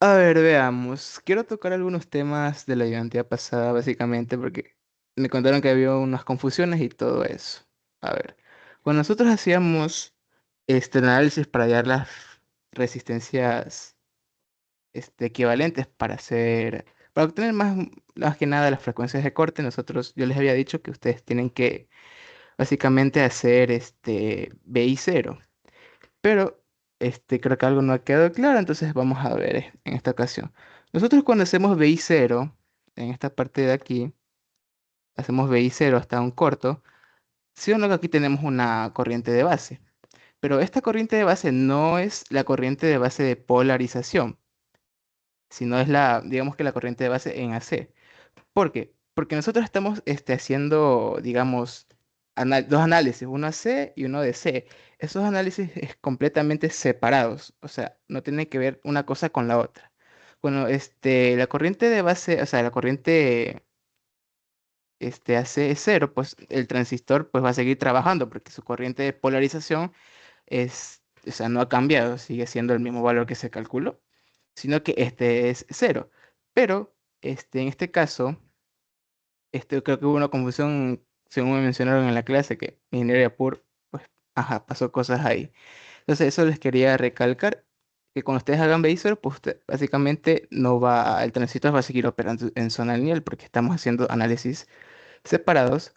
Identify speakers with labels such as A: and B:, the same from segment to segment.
A: A ver, veamos. Quiero tocar algunos temas de la ayudantía pasada, básicamente, porque me contaron que había unas confusiones y todo eso. A ver, cuando nosotros hacíamos este análisis para hallar las resistencias equivalentes para obtener más que nada las frecuencias de corte, yo les había dicho que ustedes tienen que básicamente hacer BI cero. Pero creo que algo no ha quedado claro, entonces vamos a ver en esta ocasión. Nosotros cuando hacemos BI cero, en esta parte de aquí, hacemos BI cero hasta un corto, sí o no que aquí tenemos una corriente de base. Pero esta corriente de base no es la corriente de base de polarización, sino es digamos que la corriente de base en AC. ¿Por qué? Porque nosotros estamos haciendo, digamos, dos análisis, uno AC y uno de C. Esos análisis es completamente separados, o sea, no tienen que ver una cosa con la otra. Bueno, la corriente de base, o sea, la corriente AC es cero, pues el transistor pues va a seguir trabajando porque su corriente de polarización o sea, no ha cambiado, sigue siendo el mismo valor que se calculó, sino que este es cero. Pero en este caso creo que hubo una confusión, según me mencionaron en la clase, que ingeniería pur, pues, ajá, pasó cosas ahí. Entonces, eso les quería recalcar, que cuando ustedes hagan Bezier, pues básicamente el transistor va a seguir operando en zona lineal, porque estamos haciendo análisis separados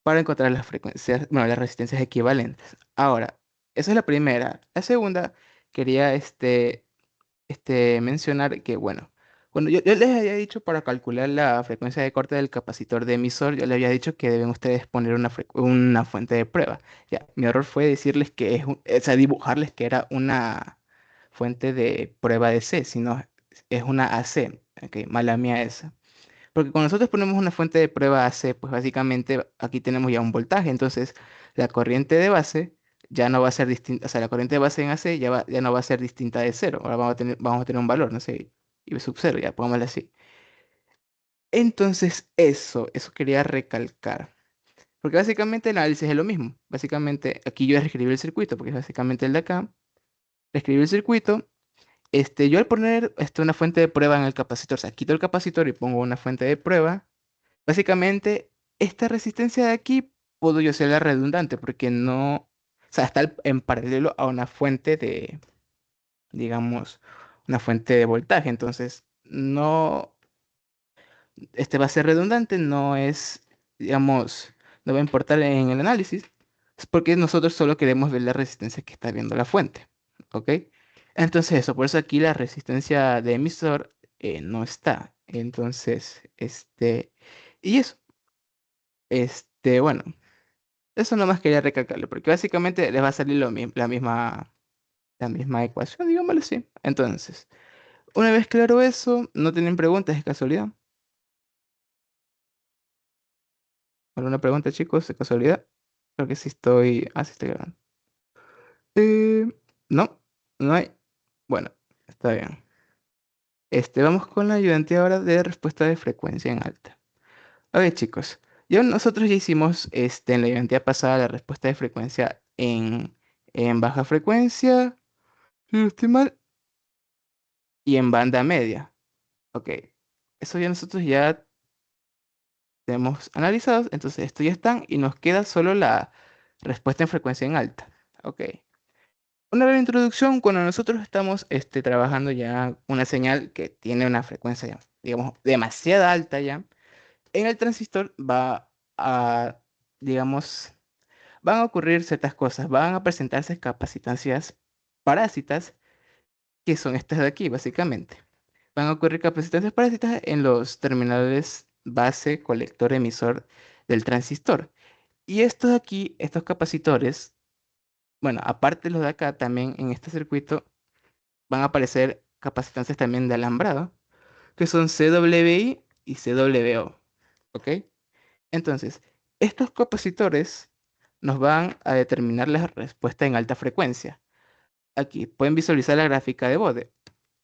A: para encontrar las frecuencias, bueno, las resistencias equivalentes. Ahora, esa es la primera. La segunda, quería mencionar que, bueno, cuando yo les había dicho para calcular la frecuencia de corte del capacitor de emisor, yo les había dicho que deben ustedes poner una fuente de prueba. Ya, mi error fue decirles que o sea, dibujarles que era una fuente de prueba de C, sino es una AC. Ok, mala mía esa. Porque cuando nosotros ponemos una fuente de prueba AC, pues básicamente aquí tenemos ya un voltaje, entonces la corriente de base ya no va a ser distinta, o sea, la corriente de base en AC ya no va a ser distinta de cero, ahora vamos a tener un valor, no sé, I sub cero, ya pongámoslo así. Entonces eso quería recalcar, porque básicamente el análisis es lo mismo, básicamente aquí yo voy a reescribir el circuito, porque es básicamente el de acá, reescribir el circuito. Yo al poner una fuente de prueba en el capacitor, o sea, quito el capacitor y pongo una fuente de prueba. Básicamente, esta resistencia de aquí puedo yo hacerla redundante porque no, o sea, está en paralelo a una fuente digamos, una fuente de voltaje. Entonces, no, va a ser redundante, no es, digamos, no va a importar en el análisis, es porque nosotros solo queremos ver la resistencia que está viendo la fuente, ¿ok? Entonces, por eso aquí la resistencia de emisor no está. Entonces, y eso. Bueno, eso nomás quería recalcarlo, porque básicamente les va a salir la misma ecuación, digámoslo así. Entonces, una vez claro eso, ¿no tienen preguntas de casualidad? ¿Alguna pregunta, chicos, de casualidad? Creo que sí estoy. Ah, sí estoy grabando. Eh, no, no hay. Bueno, está bien. Vamos con la ayudantía ahora de respuesta de frecuencia en alta. A ver, chicos, nosotros ya hicimos en la ayudantía pasada la respuesta de frecuencia en baja frecuencia, si no estoy mal, y en banda media. Ok, eso ya nosotros ya tenemos analizados, entonces esto ya están y nos queda solo la respuesta en frecuencia en alta. Ok, una breve introducción, cuando nosotros estamos trabajando ya una señal que tiene una frecuencia, ya, digamos, demasiado alta ya, en el transistor digamos, van a ocurrir ciertas cosas, van a presentarse capacitancias parásitas, que son estas de aquí, básicamente. Van a ocurrir capacitancias parásitas en los terminales base, colector, emisor del transistor. Y estos de aquí, estos capacitores, bueno, aparte de los de acá, también en este circuito van a aparecer capacitancias también de alambrado, que son CWI y CWO. ¿Ok? Entonces, estos capacitores nos van a determinar la respuesta en alta frecuencia. Aquí pueden visualizar la gráfica de Bode.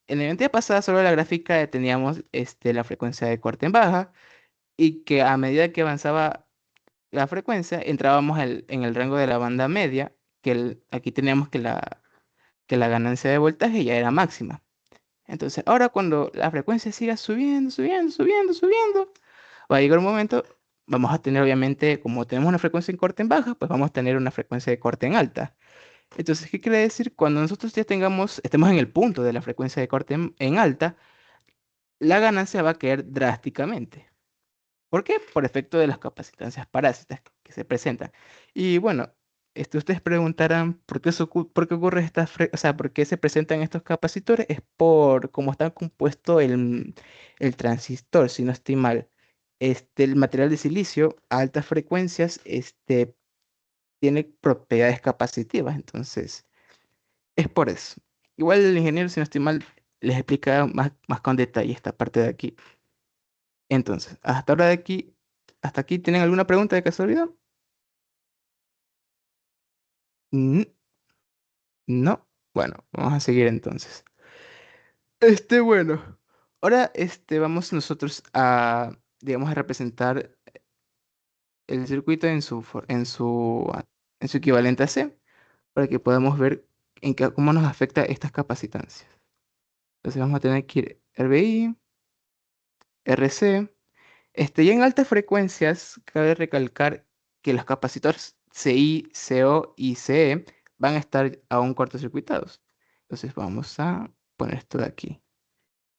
A: En la identidad pasada solo la gráfica teníamos la frecuencia de corte en baja y que a medida que avanzaba la frecuencia entrábamos en el rango de la banda media, aquí teníamos que la ganancia de voltaje ya era máxima. Entonces, ahora cuando la frecuencia siga subiendo, subiendo, subiendo, subiendo, va a llegar un momento, vamos a tener obviamente, como tenemos una frecuencia en corte en baja, pues vamos a tener una frecuencia de corte en alta. Entonces, ¿qué quiere decir? Cuando nosotros ya estemos en el punto de la frecuencia de corte en alta, la ganancia va a caer drásticamente. ¿Por qué? Por efecto de las capacitancias parásitas que se presentan. Y bueno, ustedes preguntarán por qué ocurre o sea, por qué se presentan estos capacitores. Es por cómo está compuesto el transistor, si no estoy mal. El material de silicio a altas frecuencias, tiene propiedades capacitivas, entonces es por eso. Igual el ingeniero, si no estoy mal, les explica más con detalle esta parte de aquí. Entonces, hasta aquí, ¿tienen alguna pregunta de casualidad? Mm, No. Bueno, vamos a seguir entonces. Bueno. Ahora, vamos nosotros digamos, a representar el circuito en su equivalente a C, para que podamos ver cómo nos afecta estas capacitancias. Entonces vamos a tener que ir RBI, RC. Y en altas frecuencias, cabe recalcar que los capacitores CI, CO y CE van a estar aún cortocircuitados. Entonces vamos a poner esto de aquí.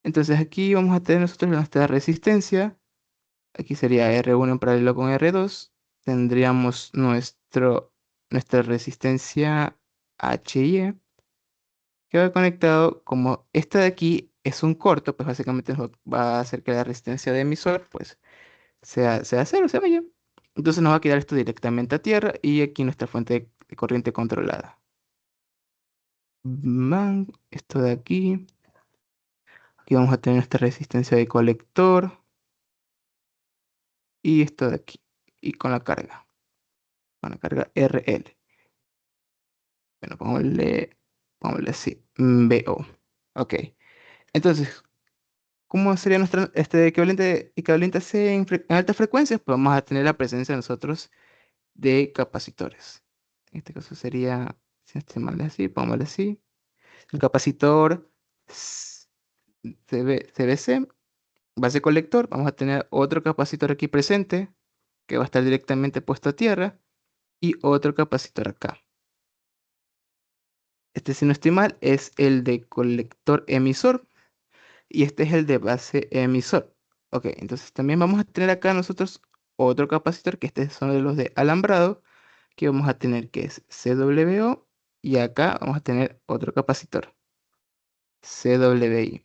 A: Entonces aquí vamos a tener nosotros nuestra resistencia. Aquí sería R1 en paralelo con R2. Tendríamos nuestra resistencia HIE, que va conectado, como esta de aquí es un corto, pues básicamente va a hacer que la resistencia de emisor, pues sea cero, se vaya. Entonces nos va a quedar esto directamente a tierra y aquí nuestra fuente de corriente controlada. Esto de aquí. Aquí vamos a tener nuestra resistencia de colector y esto de aquí. Y con la carga RL. Bueno, pongámosle así, BO. Ok. Entonces, ¿cómo sería nuestra equivalente C en altas frecuencias? Pues vamos a tener la presencia de nosotros de capacitores. En este caso sería, si no estoy mal así, pongámosle así. El capacitor CBC, base colector, vamos a tener otro capacitor aquí presente que va a estar directamente puesto a tierra y otro capacitor acá. Si no estoy mal, es el de colector emisor y este es el de base emisor. Ok, entonces también vamos a tener acá nosotros otro capacitor, que son de los de alambrado, que vamos a tener que es CWO y acá vamos a tener otro capacitor, CWI.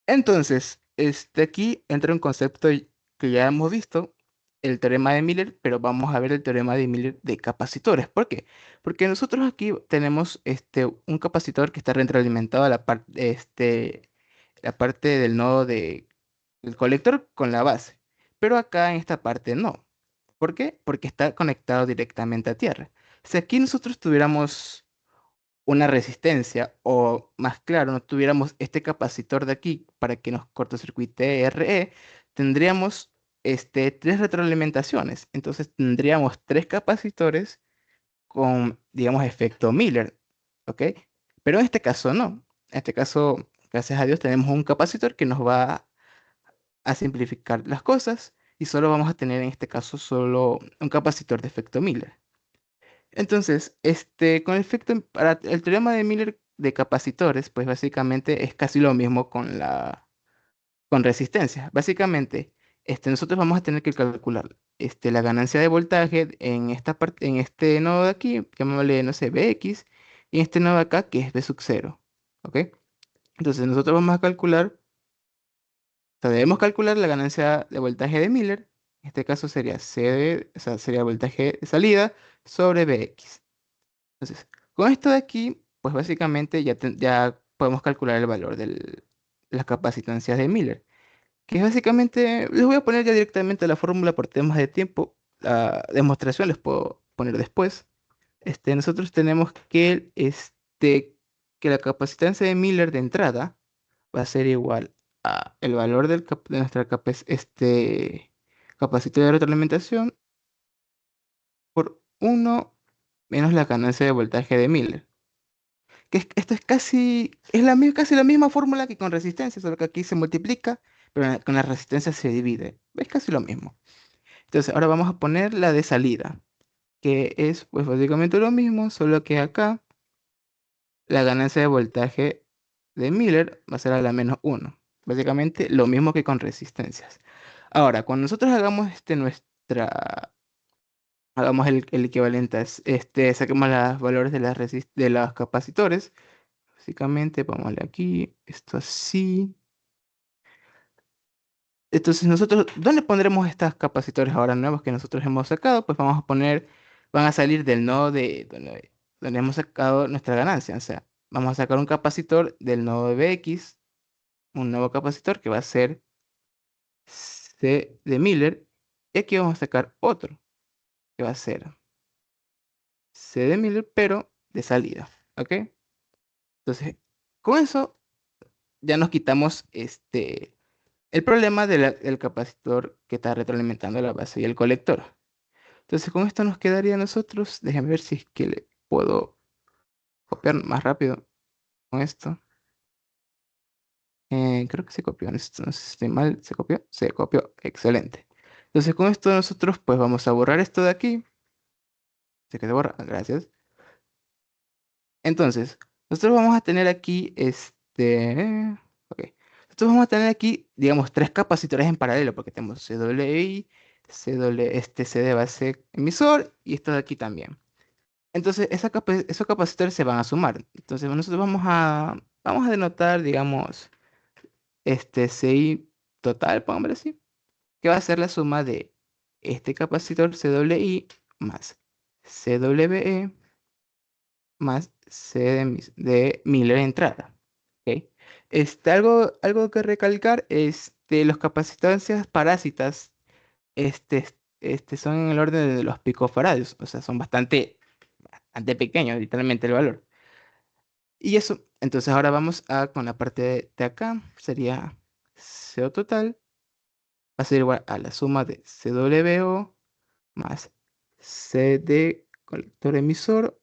A: Entonces, aquí entra un concepto que ya hemos visto, el teorema de Miller, pero vamos a ver el teorema de Miller de capacitores. ¿Por qué? Porque nosotros aquí tenemos un capacitor que está retroalimentado a la parte del nodo del colector con la base, pero acá en esta parte no. ¿Por qué? Porque está conectado directamente a tierra. Si aquí nosotros tuviéramos una resistencia, o más claro, no tuviéramos este capacitor de aquí para que nos cortocircuite RE, tendríamos tres retroalimentaciones. Entonces tendríamos tres capacitores con, digamos, efecto Miller. ¿Ok? Pero en este caso no. En este caso, gracias a Dios, tenemos un capacitor que nos va a simplificar las cosas y solo vamos a tener en este caso solo un capacitor de efecto Miller. Entonces, con el efecto, para el teorema de Miller de capacitores, pues básicamente es casi lo mismo con resistencia. Básicamente, nosotros vamos a tener que calcular la ganancia de voltaje en esta parte, en este nodo de aquí, llamémosle, no sé, Bx, y en este nodo de acá, que es B sub 0. ¿Ok? Entonces, nosotros vamos a calcular, o sea, debemos calcular la ganancia de voltaje de Miller. En este caso sería o sea, sería voltaje de salida sobre Bx. Entonces, con esto de aquí, pues básicamente ya podemos calcular el valor de las capacitancias de Miller, que es básicamente, les voy a poner ya directamente la fórmula por temas de tiempo, la demostración les puedo poner después. Nosotros tenemos que la capacitancia de Miller de entrada va a ser igual a el valor de nuestra capacitor de retroalimentación por uno menos la ganancia de voltaje de Miller, esto es casi la misma fórmula que con resistencia, solo que aquí se multiplica, pero con la resistencia se divide. Es casi lo mismo. Entonces, ahora vamos a poner la de salida, que es pues básicamente lo mismo, solo que acá la ganancia de voltaje de Miller va a ser a la -1. Básicamente lo mismo que con resistencias. Ahora, cuando nosotros hagamos hagamos el equivalente saquemos los valores de de los capacitores. Básicamente, pongámosle aquí, esto así. Entonces nosotros, ¿dónde pondremos estos capacitores ahora nuevos que nosotros hemos sacado? Pues vamos a poner, van a salir del nodo de donde hemos sacado nuestra ganancia. O sea, vamos a sacar un capacitor del nodo de BX, un nuevo capacitor que va a ser C de Miller. Y aquí vamos a sacar otro que va a ser C de Miller, pero de salida. ¿Ok? Entonces, con eso ya nos quitamos el problema del capacitor que está retroalimentando la base y el colector. Entonces con esto nos quedaría a nosotros. Déjenme ver si es que le puedo copiar más rápido con esto. Creo que se copió. No sé si estoy mal. ¿Se copió? Se copió. Excelente. Entonces con esto nosotros pues vamos a borrar esto de aquí. Se quedó borrado. Gracias. Entonces, nosotros vamos a tener aquí Ok. Nosotros vamos a tener aquí, digamos, tres capacitores en paralelo, porque tenemos CWI, C de base emisor y esto de aquí también. Entonces, esos capacitores se van a sumar. Entonces, nosotros vamos a denotar, digamos, CI total, pongámoslo así, que va a ser la suma de este capacitor CWI más CWE más C de Miller entrada. ¿Ok? Algo que recalcar, los capacitancias parásitas este, son en el orden de los picofaradios, o sea, son bastante pequeños, literalmente el valor. Y eso, entonces ahora vamos con la parte de acá, sería CO total, va a ser igual a la suma de CWO más CD colector emisor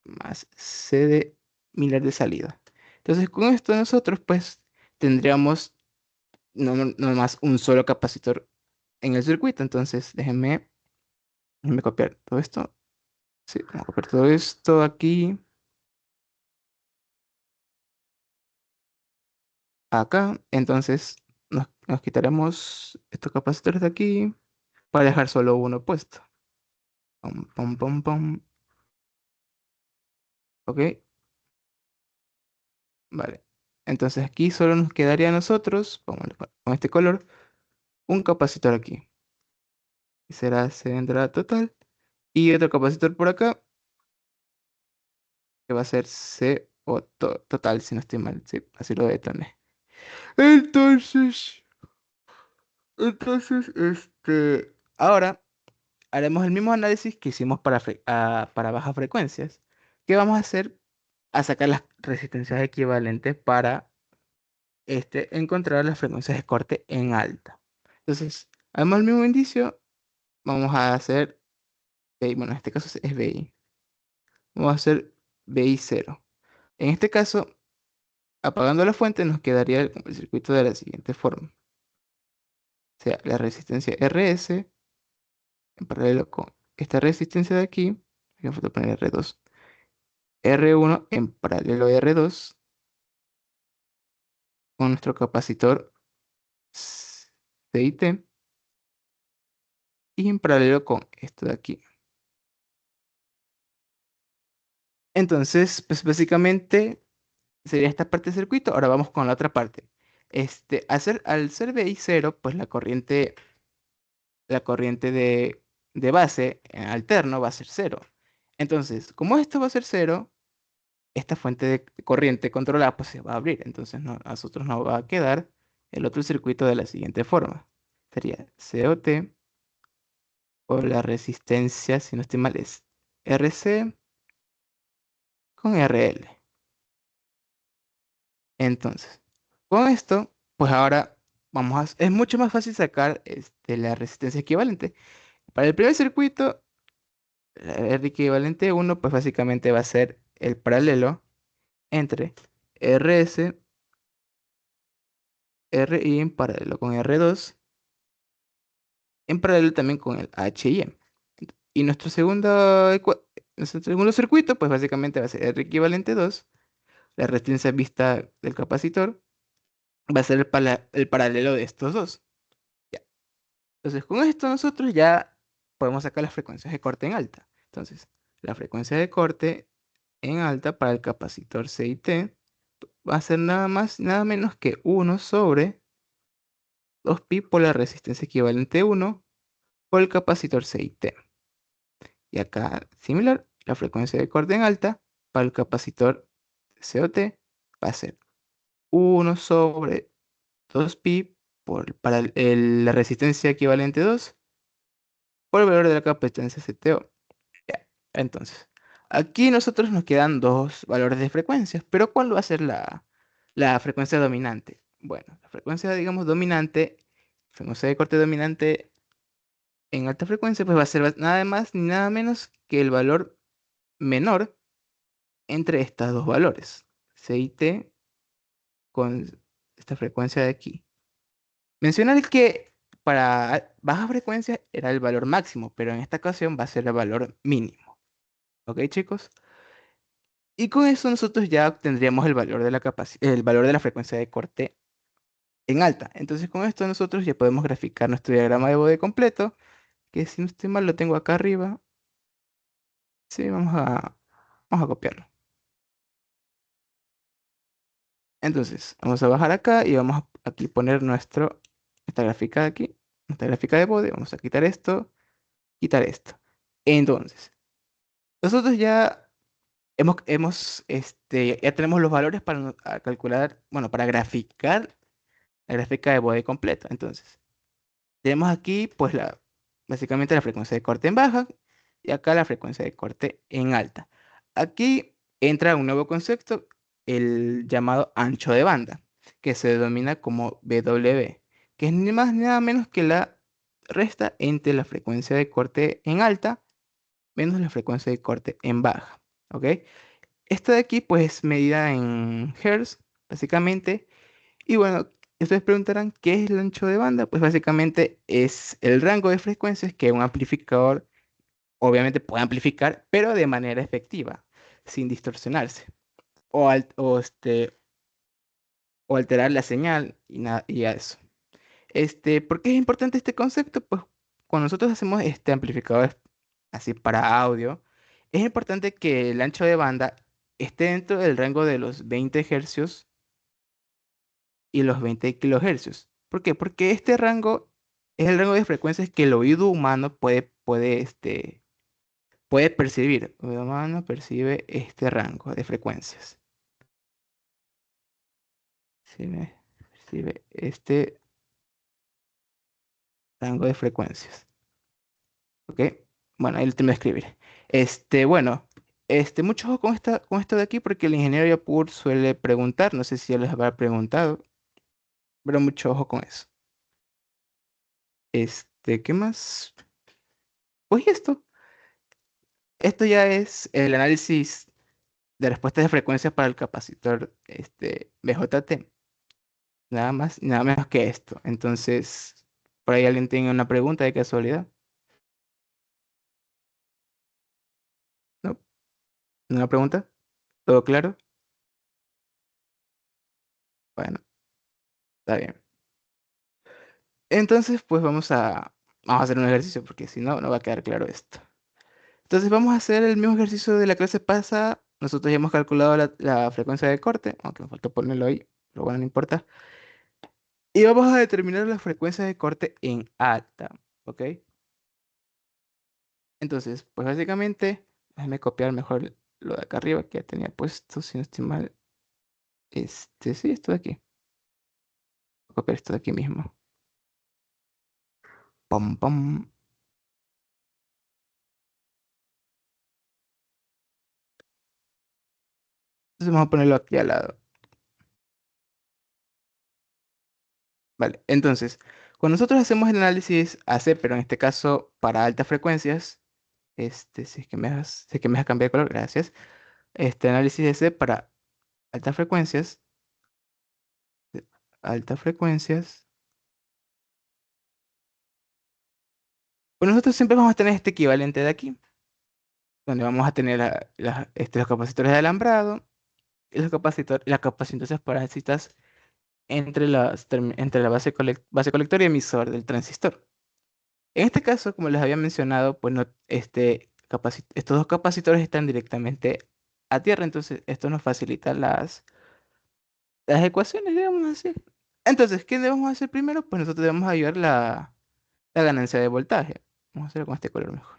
A: más CD Miller de salida. Entonces con esto nosotros pues tendríamos no más un solo capacitor en el circuito. Entonces déjenme copiar todo esto. Sí, vamos a copiar todo esto aquí, acá. Entonces nos quitaremos estos capacitores de aquí para dejar solo uno puesto. Pum, pum, pum, pum. Ok, vale. Entonces aquí solo nos quedaría a nosotros, con este color, un capacitor aquí. Y será C de entrada total. Y otro capacitor por acá, que va a ser C o total, si no estoy mal. Sí, así lo detoné. Entonces, ahora haremos el mismo análisis que hicimos para bajas frecuencias. ¿Qué vamos a hacer? A sacar las resistencias equivalentes para encontrar las frecuencias de corte en alta. Entonces, hagamos el mismo indicio. Vamos a hacer BI, bueno, en este caso es BI. Vamos a hacer BI 0. En este caso, apagando la fuente, nos quedaría el circuito de la siguiente forma. O sea, la resistencia RS en paralelo con esta resistencia de aquí. Voy a poner R2. R1 en paralelo a R2 con nuestro capacitor CIT y en paralelo con esto de aquí. Entonces, pues básicamente sería esta parte del circuito. Ahora vamos con la otra parte. Al ser BI 0, pues la corriente de base alterno va a ser cero. Entonces, como esto va a ser cero, esta fuente de corriente controlada pues se va a abrir. Entonces a nosotros nos va a quedar el otro circuito de la siguiente forma. Sería COT o la resistencia, si no estoy mal, es RC con RL. Entonces, con esto, pues ahora es mucho más fácil sacar la resistencia equivalente. Para el primer circuito, la R equivalente 1, pues básicamente va a ser el paralelo entre RS, RI en paralelo con R2, en paralelo también con el HIM. Y nuestro segundo circuito, pues básicamente va a ser R equivalente 2, la resistencia vista del capacitor, va a ser el paralelo de estos dos. Ya. Entonces, con esto nosotros ya podemos sacar las frecuencias de corte en alta. Entonces, la frecuencia de corte en alta para el capacitor C y T va a ser nada más, nada menos que 1/2pi por la resistencia equivalente 1 por el capacitor C y T. Y acá, similar, la frecuencia de corte en alta para el capacitor COT va a ser 1/2pi para la resistencia equivalente 2 por el valor de la capacidad CTO. Ya. Entonces, aquí nosotros nos quedan dos valores de frecuencias, pero ¿cuál va a ser la frecuencia dominante? Bueno, la frecuencia, digamos, dominante, frecuencia de corte dominante en alta frecuencia, pues va a ser nada más ni nada menos que el valor menor entre estos dos valores, C y T, con esta frecuencia de aquí. Mencionar que para baja frecuencia era el valor máximo, pero en esta ocasión va a ser el valor mínimo. ¿Ok, chicos? Y con eso nosotros ya obtendríamos el valor de la frecuencia de corte en alta. Entonces con esto nosotros ya podemos graficar nuestro diagrama de bode completo, que si no estoy mal lo tengo acá arriba. Sí, vamos a copiarlo. Entonces, vamos a bajar acá y vamos a aquí poner esta gráfica de aquí, nuestra gráfica de bode. Vamos a quitar esto, quitar esto. Entonces, nosotros ya ya tenemos los valores para calcular, bueno, para graficar la gráfica de bode completa. Entonces, tenemos aquí, pues, básicamente la frecuencia de corte en baja y acá la frecuencia de corte en alta. Aquí entra un nuevo concepto, el llamado ancho de banda, que se denomina como BW, que es ni más ni nada menos que la resta entre la frecuencia de corte en alta menos la frecuencia de corte en baja. ¿Ok? Esta de aquí, pues, es medida en hertz, básicamente. Y bueno, ustedes preguntarán, ¿qué es el ancho de banda? Pues básicamente es el rango de frecuencias que un amplificador obviamente puede amplificar, pero de manera efectiva, sin distorsionarse o alterar la señal y a eso. ¿Por qué es importante este concepto? Pues cuando nosotros hacemos amplificadores así para audio, es importante que el ancho de banda esté dentro del rango de los 20 hercios y los 20 kilohercios. ¿Por qué? Porque este rango es el rango de frecuencias que el oído humano puede percibir. El oído humano percibe este rango de frecuencias. Percibe este rango de frecuencias. ¿Ok? Bueno, ahí lo tengo que escribir. Bueno, mucho ojo con esto de aquí porque el ingeniero Yapur suele preguntar, no sé si ya les habrá preguntado, pero mucho ojo con eso. ¿Qué más? Pues esto. Esto ya es el análisis de respuestas de frecuencia para el capacitor BJT. Nada más, nada menos que esto. Entonces, por ahí alguien tiene una pregunta de casualidad. ¿No? ¿Una pregunta? ¿Todo claro? Bueno, está bien. Entonces, pues vamos a hacer un ejercicio porque si no, no va a quedar claro esto. Entonces, vamos a hacer el mismo ejercicio de la clase pasada. Nosotros ya hemos calculado la frecuencia de corte, aunque me faltó ponerlo ahí, pero bueno, no importa. Y vamos a determinar la frecuencia de corte en alta, ¿ok? Entonces, pues básicamente, déjame copiar mejor lo de acá arriba que ya tenía puesto, si no estoy mal. Sí, esto de aquí. Voy a copiar esto de aquí mismo. Pam, pam. Entonces vamos a ponerlo aquí al lado. Vale, entonces, cuando nosotros hacemos el análisis AC, pero en este caso para altas frecuencias, si es que me dejas cambiar de color, gracias. Este análisis AC altas frecuencias, altas frecuencias. Pues nosotros siempre vamos a tener este equivalente de aquí, donde vamos a tener los capacitores de alambrado y las capacitances parasitas entre la base colector y emisor del transistor. En este caso, como les había mencionado, pues no, estos dos capacitores están directamente a tierra, entonces esto nos facilita las ecuaciones, digamos así. Entonces, ¿qué debemos hacer primero? Pues nosotros debemos hallar la ganancia de voltaje. Vamos a hacerlo con este color mejor.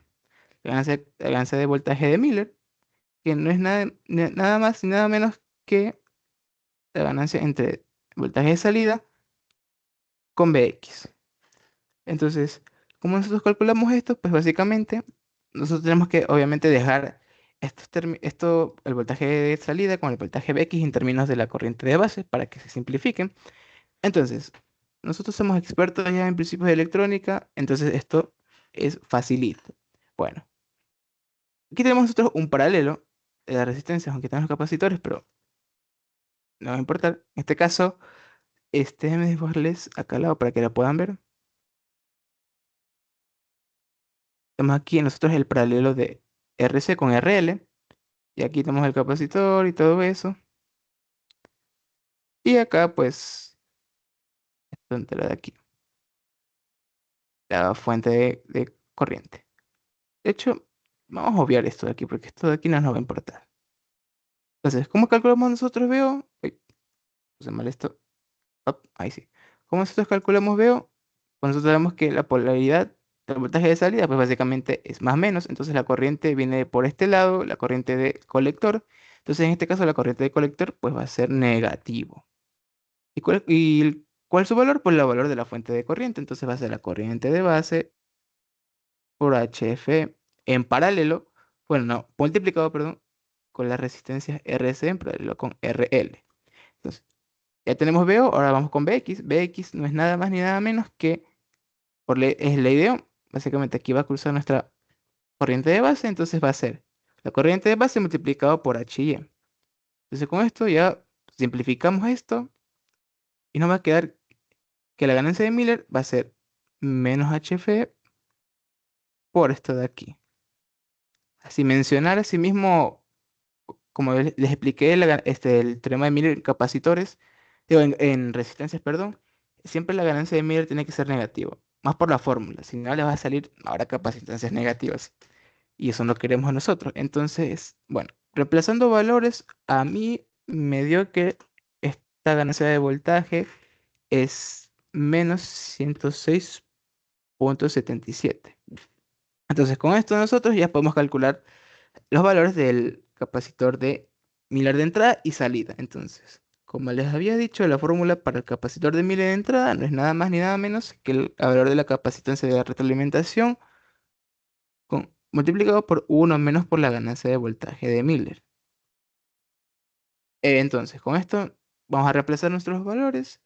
A: La ganancia de voltaje de Miller, que no es nada más y nada menos que la ganancia entre voltaje de salida con Vx. Entonces, ¿cómo nosotros calculamos esto? Pues básicamente nosotros tenemos que obviamente dejar el voltaje de salida con el voltaje Vx en términos de la corriente de base para que se simplifiquen. Entonces, nosotros somos expertos ya en principios de electrónica, entonces esto es facilito. Bueno, aquí tenemos nosotros un paralelo de las resistencias, aunque tenemos capacitores, pero no va a importar. En este caso, déjenme dibujarles acá al lado para que la puedan ver. Tenemos aquí nosotros el paralelo de RC con RL. Y aquí tenemos el capacitor y todo eso. Y acá, pues, esta entrada de aquí, la fuente de corriente. De hecho, vamos a obviar esto de aquí porque esto de aquí no nos va a importar. Entonces, ¿cómo calculamos nosotros veo? Uy, puse mal esto. Ahí sí. ¿Cómo nosotros calculamos veo? Pues nosotros sabemos que la polaridad del voltaje de salida, pues básicamente es más menos. Entonces la corriente viene por este lado, la corriente de colector. Entonces en este caso la corriente de colector pues va a ser negativo. ¿Y cuál es su valor? Pues el valor de la fuente de corriente. Entonces va a ser la corriente de base por HF en paralelo, bueno, no, multiplicado, perdón, con las resistencias RC en paralelo con RL. Entonces, ya tenemos VO, ahora vamos con BX. BX no es nada más ni nada menos que, es la idea, básicamente aquí va a cruzar nuestra corriente de base, entonces va a ser la corriente de base multiplicado por HY. Entonces con esto ya simplificamos esto y nos va a quedar que la ganancia de Miller va a ser menos HF por esto de aquí. Así mencionar asimismo, como les expliqué, el teorema de Miller en capacitores, digo, en resistencias, perdón, siempre la ganancia de Miller tiene que ser negativa, más por la fórmula, si no le va a salir ahora capacitancias negativas, y eso no queremos nosotros. Entonces, bueno, reemplazando valores, a mí me dio que esta ganancia de voltaje es menos 106,77. Entonces, con esto nosotros ya podemos calcular los valores del capacitor de Miller de entrada y salida. Entonces, como les había dicho, la fórmula para el capacitor de Miller de entrada no es nada más ni nada menos que el valor de la capacitancia de la retroalimentación multiplicado por uno menos por la ganancia de voltaje de Miller. Entonces, con esto vamos a reemplazar nuestros valores.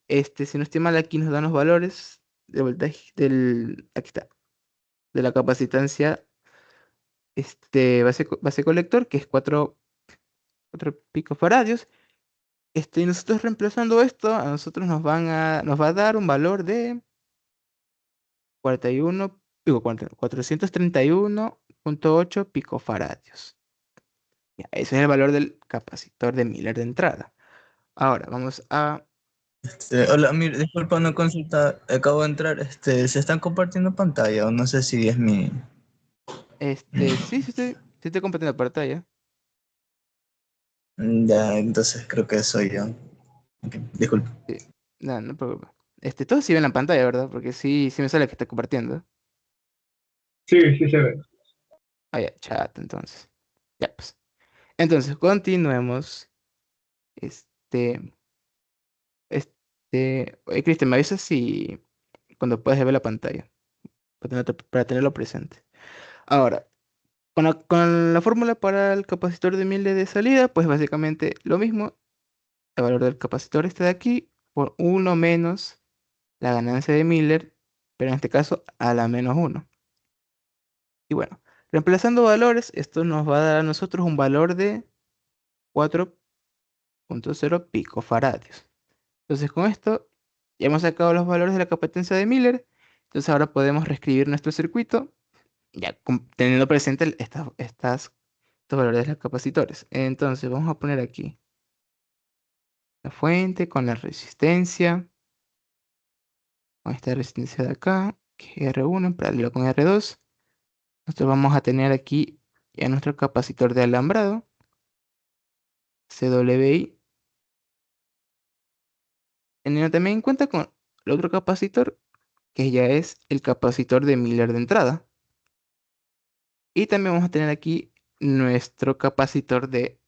A: Si no estoy mal, aquí nos dan los valores de voltaje aquí está, de la capacitancia base colector, que es 4 picofaradios. Y nosotros reemplazando esto, a nosotros nos va a dar un valor de 431,8 picofaradios. Ya, ese es el valor del capacitor de Miller de entrada. Ahora vamos a...
B: Hola, mire, disculpa una consulta, acabo de entrar, se están compartiendo pantalla o no sé si es mi...
A: Sí, sí estoy compartiendo pantalla.
B: Ya, entonces creo que soy yo. Ok, disculpa.
A: Sí, no, no te preocupes. Todos sí ven la pantalla, ¿verdad? Porque sí, sí me sale que está compartiendo.
C: Sí, sí se ve.
A: Ah, ya, chat, entonces. Ya, pues. Entonces, continuemos. Este, Oye, Cristian, me avisas si cuando puedas ver la pantalla, para tenerlo presente. Ahora, con la fórmula para el capacitor de Miller de salida, pues básicamente lo mismo. El valor del capacitor está de aquí por uno menos la ganancia de Miller, pero en este caso a la menos uno. Y bueno, reemplazando valores, esto nos va a dar a nosotros un valor de 0.0 picofaradios. Entonces con esto ya hemos sacado los valores de la capacidad de Miller. Entonces ahora podemos reescribir nuestro circuito ya teniendo presente estos valores de los capacitores. Entonces vamos a poner aquí la fuente con la resistencia, con esta resistencia de acá, que es R1 en paralelo con R2. Nosotros vamos a tener aquí ya nuestro capacitor de alambrado, CWI, teniendo también en cuenta con el otro capacitor, que ya es el capacitor de Miller de entrada. Y también vamos a tener aquí nuestro capacitor de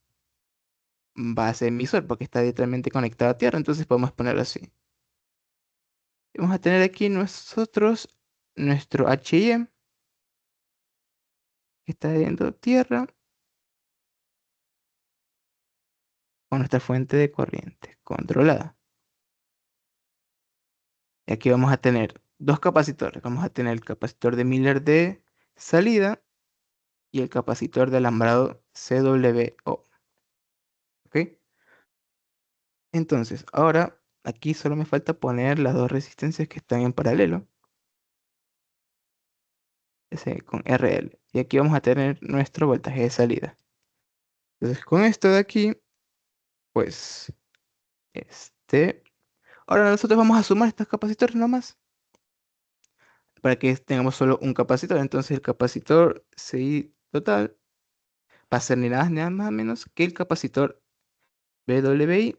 A: base emisor, porque está directamente conectado a tierra, entonces podemos ponerlo así. Y vamos a tener aquí nuestro HIM, que está dentro tierra, con nuestra fuente de corriente controlada. Y aquí vamos a tener dos capacitores. Vamos a tener el capacitor de Miller de salida y el capacitor de alambrado CWO. ¿Ok? Entonces, ahora aquí solo me falta poner las dos resistencias que están en paralelo. Ese con RL. Y aquí vamos a tener nuestro voltaje de salida. Entonces, con esto de aquí, pues, ahora nosotros vamos a sumar estos capacitores nomás. Para que tengamos solo un capacitor. Entonces, el capacitor CI total va a ser ni nada más menos que el capacitor BWI,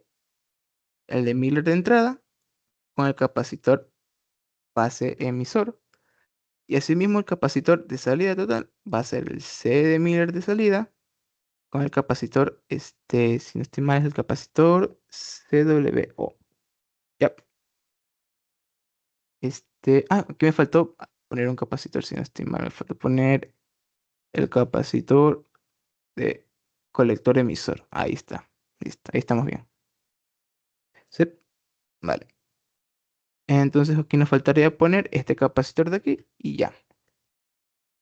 A: el de Miller de entrada, con el capacitor base emisor. Y asimismo el capacitor de salida total va a ser el C de Miller de salida con el capacitor, si no estoy mal, es el capacitor CWO. Ya. Aquí me faltó poner un capacitor, si no estoy mal, me faltó poner el capacitor de colector emisor. Ahí está. Listo, ahí estamos bien. Sí, vale. Entonces aquí nos faltaría poner este capacitor de aquí y ya.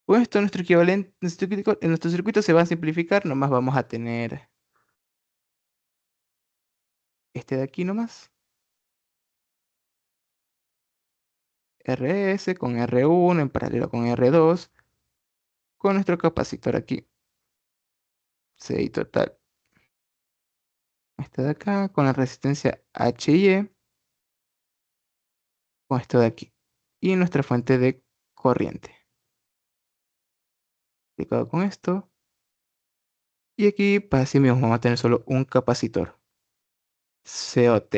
A: Con esto nuestro equivalente, en nuestro circuito se va a simplificar, nomás vamos a tener este de aquí nomás. RS con R1 en paralelo con R2, con nuestro capacitor aquí. CI total. Este de acá, con la resistencia HIE, con esto de aquí. Y nuestra fuente de corriente. Aplicado con esto. Y aquí, para así mismo, vamos a tener solo un capacitor. COT.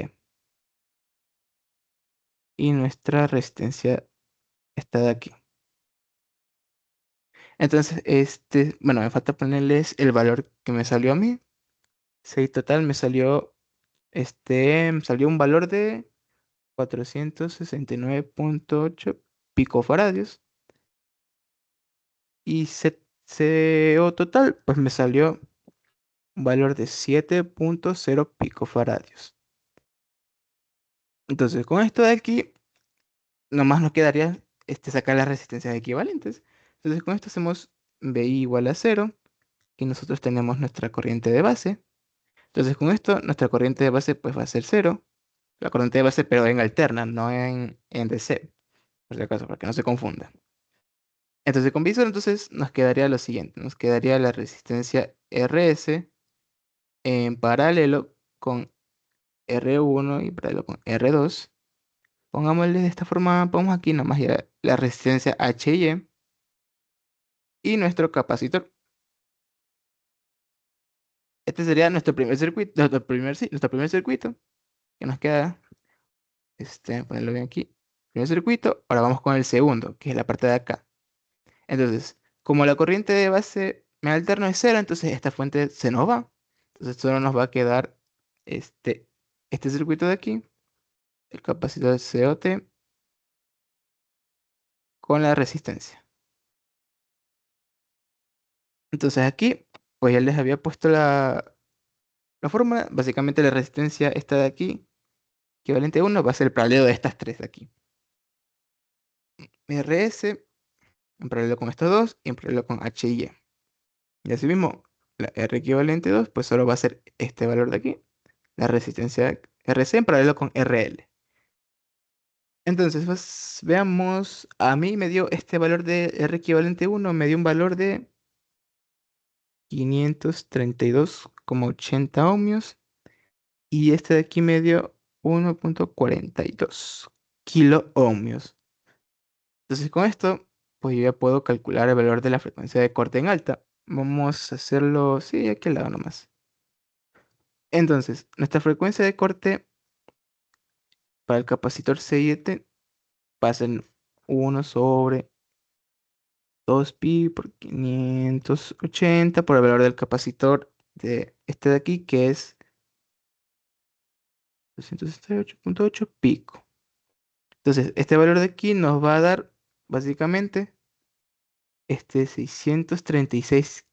A: Y nuestra resistencia está de aquí. Entonces, bueno, me falta ponerles el valor que me salió a mí. 6 total me salió un valor de 469.8 picofaradios. Y CO total, pues me salió un valor de 7.0 picofaradios. Entonces, con esto de aquí, nomás nos quedaría sacar las resistencias equivalentes. Entonces, con esto hacemos BI igual a 0 y nosotros tenemos nuestra corriente de base. Entonces, con esto, nuestra corriente de base pues va a ser 0. La corriente de base, pero en alterna, no en DC, por si acaso, para que no se confunda. Entonces, con visor, entonces nos quedaría lo siguiente. Nos quedaría la resistencia RS en paralelo con R1 y paralelo con R2. Pongámosle de esta forma, pongamos aquí nomás ya la resistencia HY y nuestro capacitor. Este sería nuestro primer circuito, nuestro primer circuito, que nos queda, ponerlo bien aquí. Primer circuito, ahora vamos con el segundo, que es la parte de acá. Entonces, como la corriente de base me alterno es cero, entonces esta fuente se nos va. Entonces solo nos va a quedar este circuito de aquí, el capacitor COT con la resistencia. Entonces aquí, pues ya les había puesto la fórmula. Básicamente la resistencia esta de aquí, equivalente a 1, va a ser el paralelo de estas tres de aquí. RS en paralelo con estos dos y en paralelo con HY. Y así mismo, la R equivalente 2, pues solo va a ser este valor de aquí. la resistencia RC en paralelo con RL. Entonces, pues, veamos, a mí me dio este valor de R equivalente 1, me dio un valor de 532,80 ohmios y este de aquí me dio 1,42 kilo ohmios. Entonces, con esto, pues yo ya puedo calcular el valor de la frecuencia de corte en alta. Vamos a hacerlo, sí, aquí al lado nomás. Entonces, nuestra frecuencia de corte para el capacitor C7 va a ser 1 sobre 2pi por 580 por el valor del capacitor de este de aquí, que es 268,8 pico. Entonces, este valor de aquí nos va a dar básicamente 636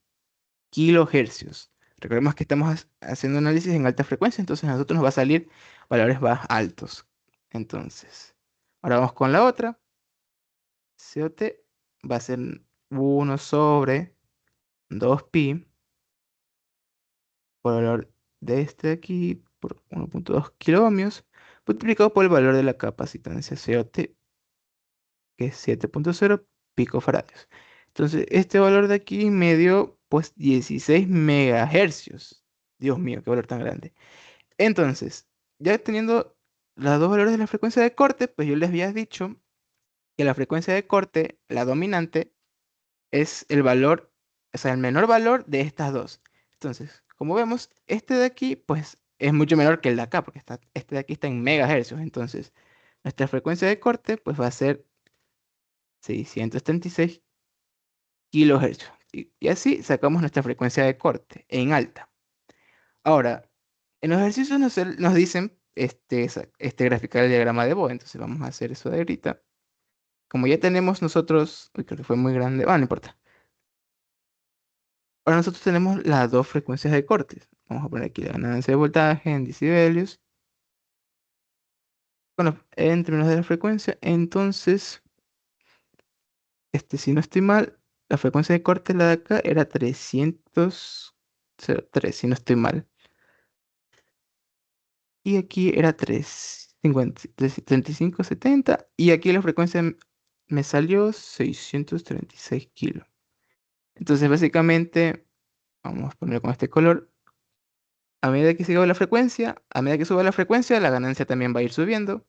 A: kilohercios. Recordemos que estamos haciendo análisis en alta frecuencia, entonces a nosotros nos va a salir valores más altos. Entonces, ahora vamos con la otra. COT va a ser 1 sobre 2pi por el valor de este de aquí por 1,2 kilo ohmios multiplicado por el valor de la capacitancia COT, que es 7,0 picofaradios. Entonces, este valor de aquí me dio pues 16 megahercios. Dios mío, qué valor tan grande. Entonces, ya teniendo los dos valores de la frecuencia de corte, pues yo les había dicho que la frecuencia de corte, la dominante, es el valor, o sea, el menor valor de estas dos. Entonces, como vemos, este de aquí, pues es mucho menor que el de acá, porque este de aquí está en megahercios. Entonces, nuestra frecuencia de corte, pues va a ser 636 kilohercios. Y así sacamos nuestra frecuencia de corte en alta. Ahora, en los ejercicios nos dicen graficar el diagrama de Bode. Entonces vamos a hacer eso de ahorita. Como ya tenemos nosotros, uy, creo que fue muy grande, no importa. Ahora nosotros tenemos las dos frecuencias de cortes. Vamos a poner aquí la ganancia de voltaje en decibelios. Bueno, en términos de la frecuencia, entonces, si no estoy mal, la frecuencia de corte, la de acá, era 303, si no estoy mal. Y aquí era 3570. Y aquí la frecuencia me salió 636 kilos. Entonces, básicamente, vamos a poner con este color. A medida que siga la frecuencia, a medida que suba la frecuencia, la ganancia también va a ir subiendo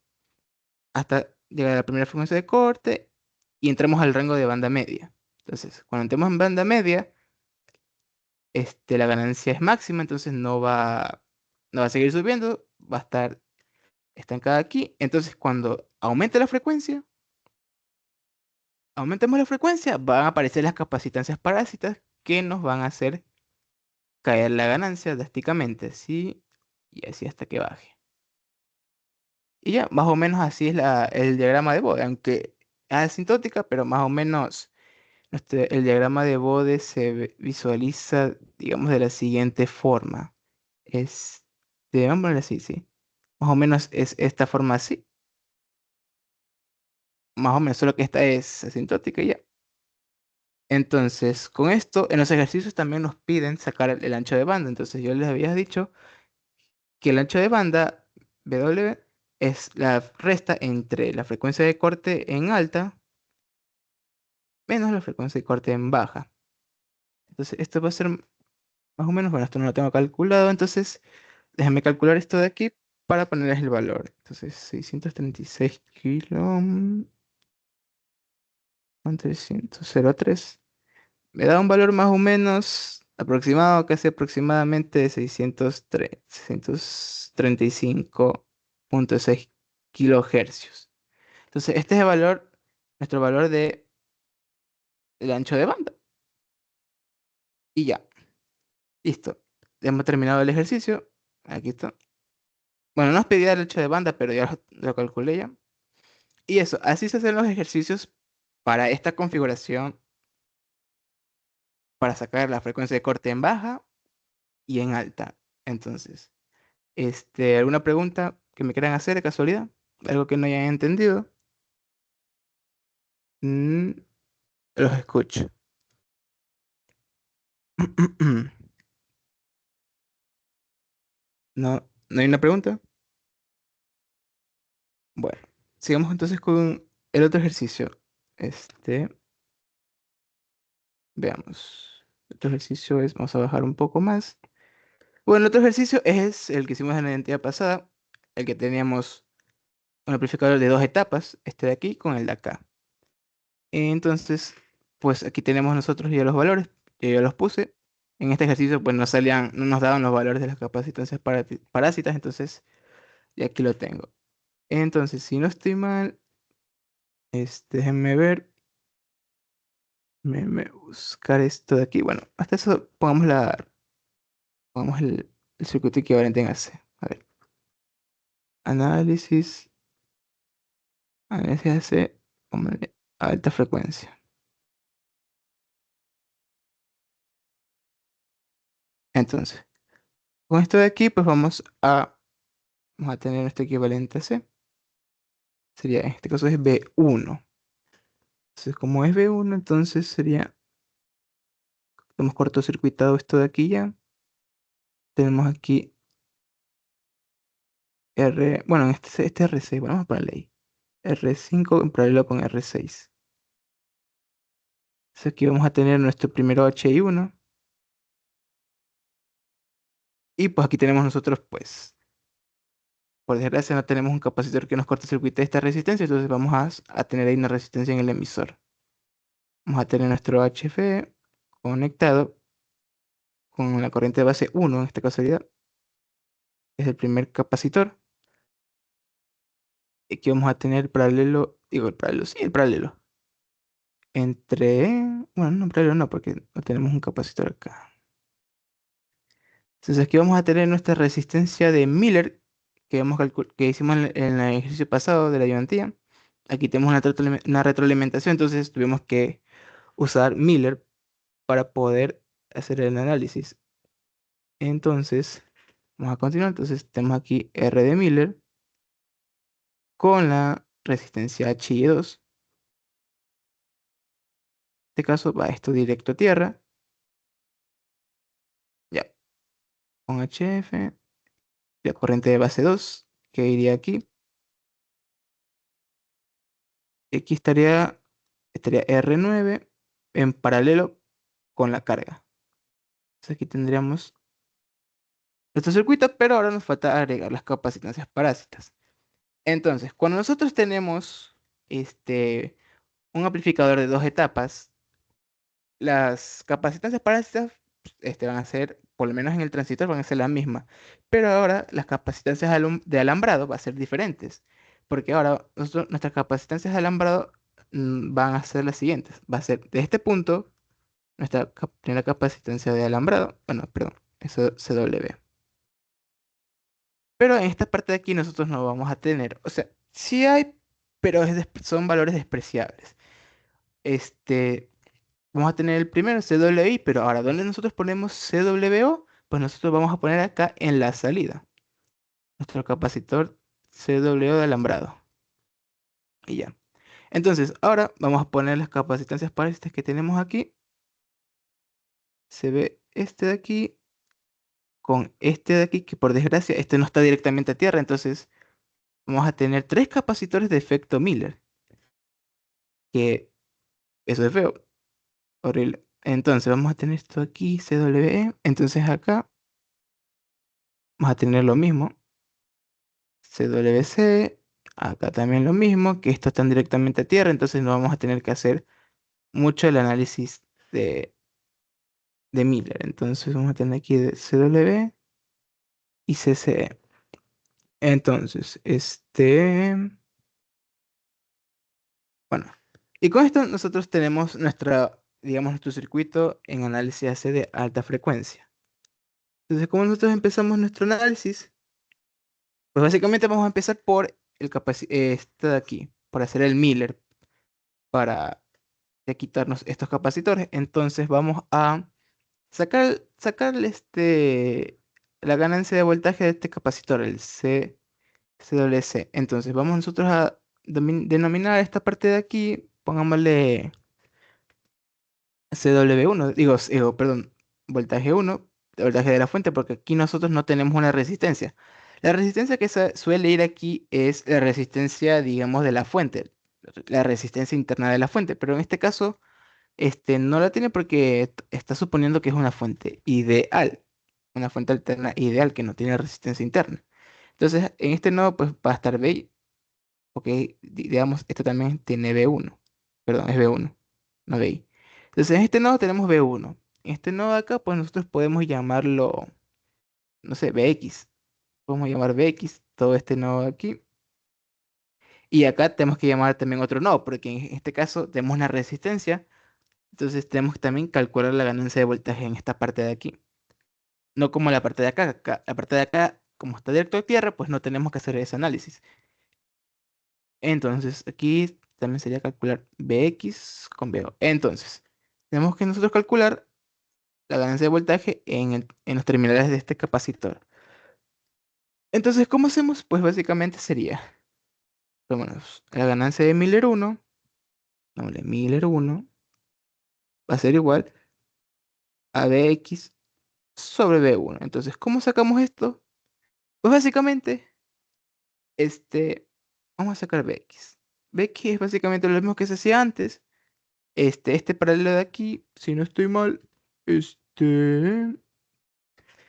A: hasta llegar a la primera frecuencia de corte y entramos al rango de banda media. Entonces, cuando entremos en banda media, la ganancia es máxima, entonces no va a seguir subiendo, va a estar estancada aquí. Entonces, cuando aumente la frecuencia, aumentemos la frecuencia, van a aparecer las capacitancias parásitas que nos van a hacer caer la ganancia drásticamente, así y así hasta que baje. Y ya, más o menos así es el diagrama de Bode, aunque es asintótica, pero más o menos el diagrama de Bode visualiza, digamos, de la siguiente forma. Vamos a ponerlo así, sí. Más o menos es esta forma así. Más o menos, solo que esta es asintótica y ya. Entonces, con esto, en los ejercicios también nos piden sacar el ancho de banda. Entonces, yo les había dicho que el ancho de banda W es la resta entre la frecuencia de corte en alta menos la frecuencia de corte en baja. Entonces, esto va a ser más o menos, bueno, esto no lo tengo calculado, entonces déjame calcular esto de aquí para ponerles el valor. Entonces, 636 kilos con 303. Me da un valor más o menos aproximado, casi aproximadamente de 635,6 kilohercios. Entonces, este es el valor, nuestro valor del ancho de banda. Y ya, listo. Hemos terminado el ejercicio. Aquí está. Bueno, no nos pedía el ancho de banda, pero ya lo calculé ya. Y eso, así se hacen los ejercicios para esta configuración, para sacar la frecuencia de corte en baja y en alta. Entonces, ¿alguna pregunta que me quieran hacer de casualidad? ¿Algo que no hayan entendido? Mm, los escucho. No, ¿No hay una pregunta? Bueno, sigamos entonces con el otro ejercicio. Este, veamos. El otro ejercicio es, vamos a bajar un poco más. Bueno, el otro ejercicio es el que hicimos en la identidad pasada, el que teníamos un amplificador de dos etapas, este de aquí con el de acá. Entonces, pues aquí tenemos nosotros ya los valores, yo ya los puse. En este ejercicio pues no nos daban los valores de las capacitancias parásitas, entonces ya aquí lo tengo. Entonces, si no estoy mal, déjenme ver, buscar esto de aquí. Bueno, hasta eso pongamos el circuito equivalente en AC. A ver, análisis, análisis AC, póngale a alta frecuencia. Entonces, con esto de aquí, pues vamos a tener nuestro equivalente a C. Sería, en este caso es B1. Entonces, como es B1, entonces sería, hemos cortocircuitado esto de aquí ya. Tenemos aquí bueno, este R6, bueno, vamos a ponerle ahí. R5 en paralelo con R6. Entonces aquí vamos a tener nuestro primero HI1. Y pues aquí tenemos nosotros, pues, por desgracia no tenemos un capacitor que nos cortocircuite esta resistencia, entonces vamos a tener ahí una resistencia en el emisor. Vamos a tener nuestro HF conectado con la corriente de base 1, en esta casualidad. Es el primer capacitor. Y aquí vamos a tener paralelo, digo el paralelo, sí, el paralelo. Bueno, no paralelo no, porque no tenemos un capacitor acá. Entonces aquí vamos a tener nuestra resistencia de Miller, que hicimos en el ejercicio pasado de la ayudantía. Aquí tenemos una retroalimentación, entonces tuvimos que usar Miller para poder hacer el análisis. Entonces, vamos a continuar. Entonces tenemos aquí R de Miller con la resistencia HI2. En este caso va esto directo a tierra. Ya, con HF, la corriente de base 2 que iría aquí. Aquí estaría R9 en paralelo con la carga. Entonces aquí tendríamos nuestro circuito, pero ahora nos falta agregar las capacitancias parásitas. Entonces, cuando nosotros tenemos un amplificador de dos etapas, las capacitancias parásitas van a ser, por lo menos en el transistor, van a ser las mismas. Pero ahora las capacitancias de alambrado van a ser diferentes. Porque ahora nuestras capacitancias de alambrado van a ser las siguientes. Va a ser de este punto, nuestra primera capacitancia de alambrado. Bueno, perdón, eso CW. Pero en esta parte de aquí nosotros no vamos a tener. O sea, sí hay, pero son valores despreciables. Este, Vamos a tener el primero CWI, pero ahora, ¿dónde nosotros ponemos CWO? Pues nosotros vamos a poner acá en la salida. Nuestro capacitor CWO de alambrado. Y ya. Entonces, ahora vamos a poner las capacitancias parásitas que tenemos aquí. Se ve este de aquí con este de aquí, que por desgracia este no está directamente a tierra. Entonces, vamos a tener tres capacitores de efecto Miller. Que eso es feo. Horrible. Entonces, vamos a tener esto aquí, CWE. Entonces, acá vamos a tener lo mismo. CWC, acá también lo mismo, que estos están directamente a tierra, entonces no vamos a tener que hacer mucho el análisis de Miller. Entonces vamos a tener aquí de CW y CCE. Entonces, bueno, y con esto nosotros tenemos digamos, nuestro circuito en análisis AC de alta frecuencia. Entonces, como nosotros empezamos nuestro análisis, pues básicamente vamos a empezar por este de aquí, por hacer el Miller, para de quitarnos estos capacitores. Entonces vamos a sacar la ganancia de voltaje de este capacitor, el CWC. Entonces vamos nosotros a denominar esta parte de aquí, pongámosle CW1, perdón, voltaje 1, voltaje de la fuente, porque aquí nosotros no tenemos una resistencia. La resistencia que suele ir aquí es la resistencia, digamos, de la fuente, la resistencia interna de la fuente, pero en este caso, no la tiene porque está suponiendo que es una fuente ideal, una fuente alterna ideal que no tiene resistencia interna. Entonces, en este nodo, pues va a estar B, ok, digamos, esto también tiene B1, perdón, es B1, no BI. Entonces, en este nodo tenemos B1. En este nodo de acá, pues nosotros podemos llamarlo, no sé, BX. Podemos llamar BX, todo este nodo de aquí. Y acá tenemos que llamar también otro nodo, porque en este caso tenemos una resistencia. Entonces tenemos que también calcular la ganancia de voltaje en esta parte de aquí. No como la parte de acá. La parte de acá, como está directo a tierra, pues no tenemos que hacer ese análisis. Entonces aquí también sería calcular BX con BO. Entonces, tenemos que nosotros calcular la ganancia de voltaje en los terminales de este capacitor. Entonces, ¿cómo hacemos? Pues básicamente sería, vámonos, la ganancia de Miller 1, no, Miller 1 va a ser igual a Bx sobre B1. Entonces, ¿cómo sacamos esto? Pues básicamente, vamos a sacar Bx. Bx es básicamente lo mismo que se hacía antes. Este paralelo de aquí, si no estoy mal,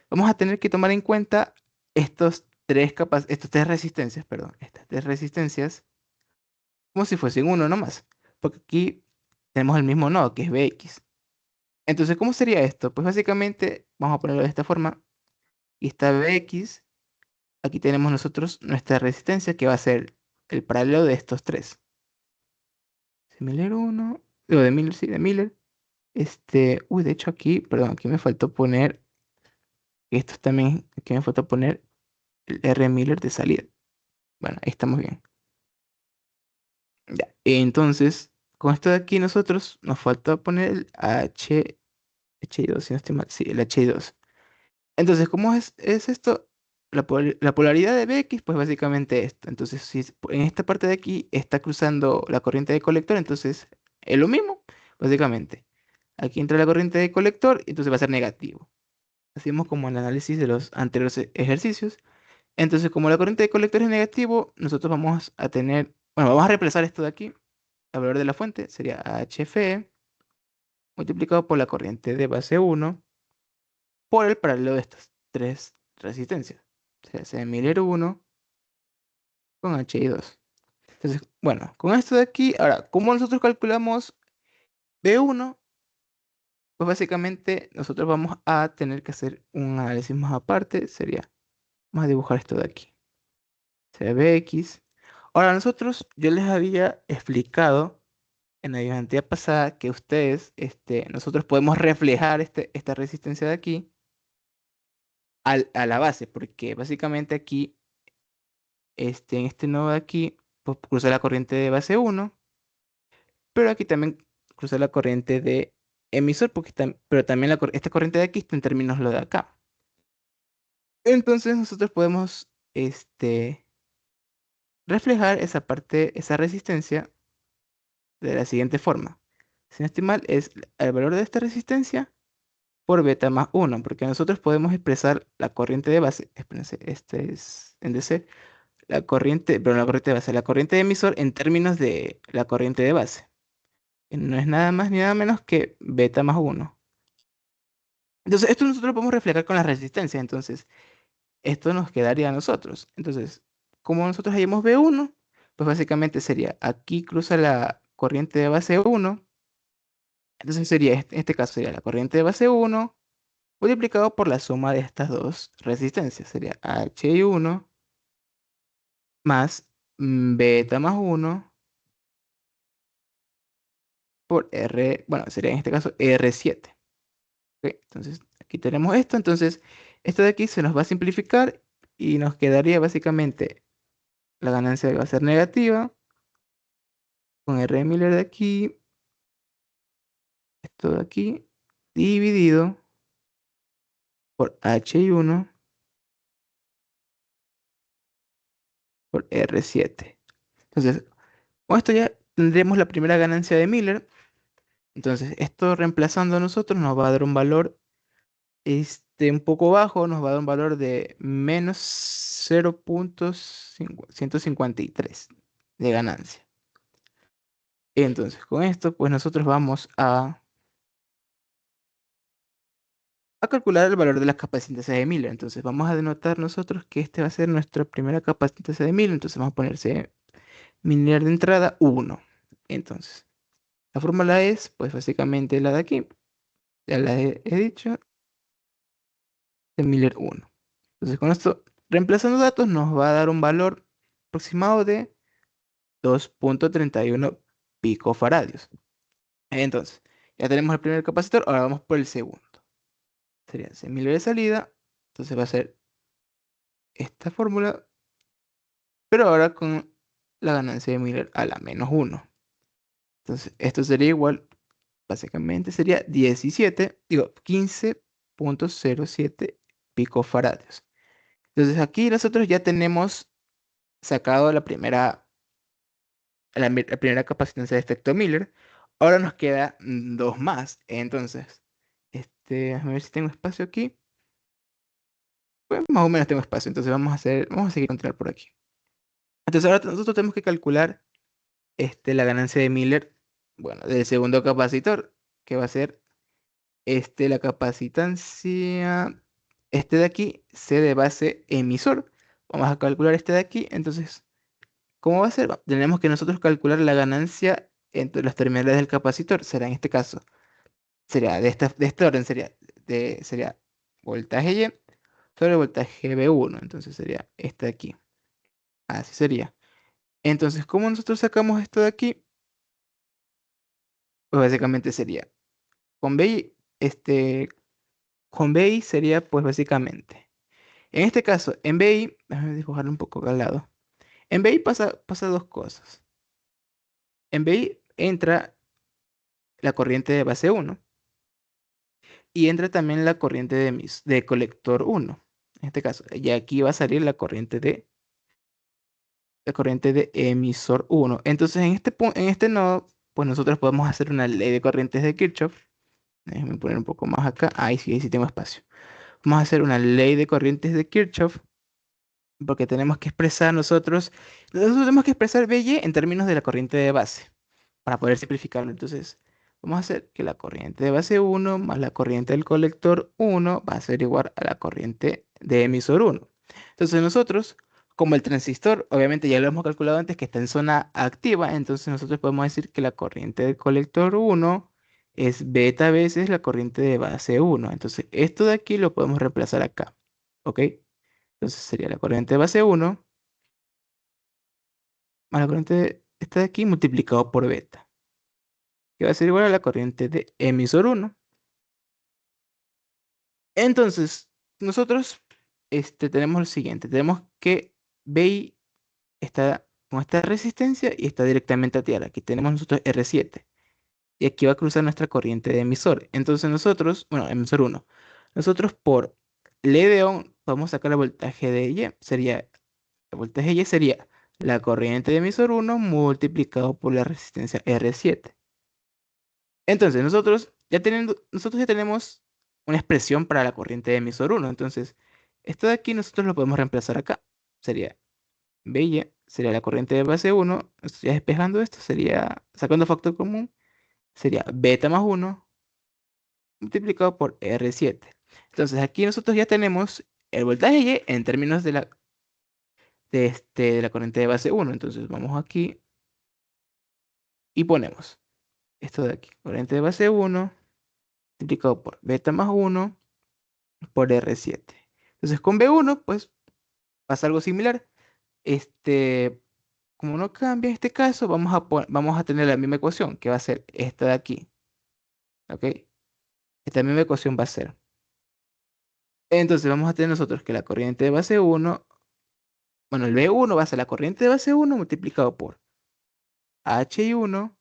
A: vamos a tener que tomar en cuenta estos tres resistencias, perdón, estas tres resistencias, como si fuesen uno nomás. Porque aquí tenemos el mismo nodo, que es Bx. Entonces, ¿cómo sería esto? Pues básicamente, vamos a ponerlo de esta forma. Y está Bx. Aquí tenemos nosotros nuestra resistencia, que va a ser el paralelo de estos tres. De Miller 1, o de Miller, sí, de Miller. De hecho aquí, perdón, aquí me faltó poner, estos también, aquí me faltó poner el R Miller de salida. Bueno, ahí estamos bien. Ya, entonces, con esto de aquí nosotros nos falta poner el HI2, si no estoy mal, sí, el HI2. Entonces, ¿cómo es esto? La polaridad de Bx, pues básicamente esto. Entonces, si en esta parte de aquí está cruzando la corriente de colector, entonces es lo mismo, básicamente. Aquí entra la corriente de colector, entonces va a ser negativo. Hacemos como el análisis de los anteriores ejercicios. Entonces, como la corriente de colector es negativo, nosotros vamos a tener, bueno, vamos a reemplazar esto de aquí. El valor de la fuente sería HFE multiplicado por la corriente de base 1 por el paralelo de estas tres resistencias. Se hace Miller 1 con HI2. Entonces, bueno, con esto de aquí, ahora, ¿cómo nosotros calculamos B1? Pues básicamente nosotros vamos a tener que hacer un análisis más aparte. Sería, vamos a dibujar esto de aquí. Sería Bx. Ahora, yo les había explicado en la diapositiva pasada que nosotros podemos reflejar esta resistencia de aquí a la base, porque básicamente aquí, en este nodo de aquí, pues, cruza la corriente de base 1, pero aquí también cruza la corriente de emisor, pero también esta corriente de aquí está en términos lo de acá. Entonces nosotros podemos reflejar esa parte, esa resistencia de la siguiente forma. Si no estoy mal, es el valor de esta resistencia por beta más 1, porque nosotros podemos expresar la corriente de base, espérense, este es en DC, la corriente de base, la corriente de emisor en términos de la corriente de base. Que no es nada más ni nada menos que beta más 1. Entonces, esto nosotros lo podemos reflejar con la resistencia. Entonces, esto nos quedaría a nosotros. Entonces, como nosotros hallamos B1, pues básicamente sería, aquí cruza la corriente de base 1. Entonces sería, en este caso sería la corriente de base 1 multiplicado por la suma de estas dos resistencias. Sería HI1 más beta más 1 por R, bueno, sería en este caso R7. Ok, entonces, aquí tenemos esto. Entonces, esto de aquí se nos va a simplificar y nos quedaría básicamente la ganancia que va a ser negativa con R Miller de aquí, esto de aquí, dividido por HI1 por R7. Entonces, con esto ya tendremos la primera ganancia de Miller. Entonces, esto reemplazando a nosotros nos va a dar un valor un poco bajo, nos va a dar un valor de menos 0,153 de ganancia. Entonces, con esto, pues nosotros vamos a calcular el valor de la capacitanza de Miller. Entonces, vamos a denotar nosotros que este va a ser nuestra primera capacitanza de Miller. Entonces, vamos a ponerse Miller de entrada 1. Entonces, la fórmula es, pues básicamente la de aquí, ya la he dicho, de Miller 1. Entonces, con esto, reemplazando datos, nos va a dar un valor aproximado de 2,31 picofaradios. Entonces, ya tenemos el primer capacitor, ahora vamos por el segundo. Sería 100.000 de salida, entonces va a ser esta fórmula, pero ahora con la ganancia de Miller a la menos 1. Entonces, esto sería igual, básicamente sería 15,07 picofaradios. Entonces, aquí nosotros ya tenemos sacado la primera capacitancia de efecto Miller. Ahora nos queda dos más. Entonces, déjame ver si tengo espacio aquí. Pues más o menos tengo espacio. Entonces vamos a seguir continuar por aquí. Entonces ahora nosotros tenemos que calcular la ganancia de Miller, bueno, del segundo capacitor, que va a ser la capacitancia, de aquí, C de base emisor. Vamos a calcular este de aquí. Entonces, ¿cómo va a ser? Tenemos que nosotros calcular la ganancia entre los terminales del capacitor. Será en este caso, sería de este orden, sería voltaje Y sobre voltaje V1. Entonces sería este de aquí. Así sería. Entonces, ¿cómo nosotros sacamos esto de aquí? Pues básicamente sería con BI, con BI sería pues básicamente. En este caso, en BI, déjame dibujarlo un poco al lado. En BI pasa dos cosas. En BI entra la corriente de base 1 y entra también la corriente de colector 1. En este caso, y aquí va a salir la corriente de emisor 1. Entonces, en este nodo, pues nosotros podemos hacer una ley de corrientes de Kirchhoff. Déjenme poner un poco más acá. Ahí sí tengo espacio. Vamos a hacer una ley de corrientes de Kirchhoff porque nosotros tenemos que expresar BY en términos de la corriente de base para poder simplificarlo. Entonces, vamos a hacer que la corriente de base 1 más la corriente del colector 1 va a ser igual a la corriente de emisor 1. Entonces nosotros, como el transistor, obviamente ya lo hemos calculado antes que está en zona activa, entonces nosotros podemos decir que la corriente del colector 1 es beta veces la corriente de base 1. Entonces esto de aquí lo podemos reemplazar acá. ¿Ok? Entonces sería la corriente de base 1 más la corriente de esta de aquí multiplicado por beta, que va a ser igual a la corriente de emisor 1. Entonces, nosotros tenemos lo siguiente. Tenemos que BI está con esta resistencia y está directamente a tierra. Aquí tenemos nosotros R7. Y aquí va a cruzar nuestra corriente de emisor. Entonces nosotros, bueno, emisor 1. Nosotros por ley de Ohm podemos sacar el voltaje de Y. El voltaje Y sería la corriente de emisor 1 multiplicado por la resistencia R7. Entonces, nosotros ya tenemos una expresión para la corriente de emisor 1. Entonces, esto de aquí nosotros lo podemos reemplazar acá. Sería BY, sería la corriente de base 1. Estoy ya despejando esto, sería, sacando factor común, sería beta más 1 multiplicado por R7. Entonces, aquí nosotros ya tenemos el voltaje Y en términos de la corriente de base 1. Entonces, vamos aquí y ponemos esto de aquí, corriente de base 1 multiplicado por beta más 1 por R7. Entonces con B1, pues pasa algo similar. Este, como no cambia este caso, vamos a tener la misma ecuación, que va a ser esta de aquí. ¿Ok? Esta misma ecuación va a ser. Entonces vamos a tener nosotros que la corriente de base 1, bueno, el B1 va a ser la corriente de base 1 multiplicado por Hi1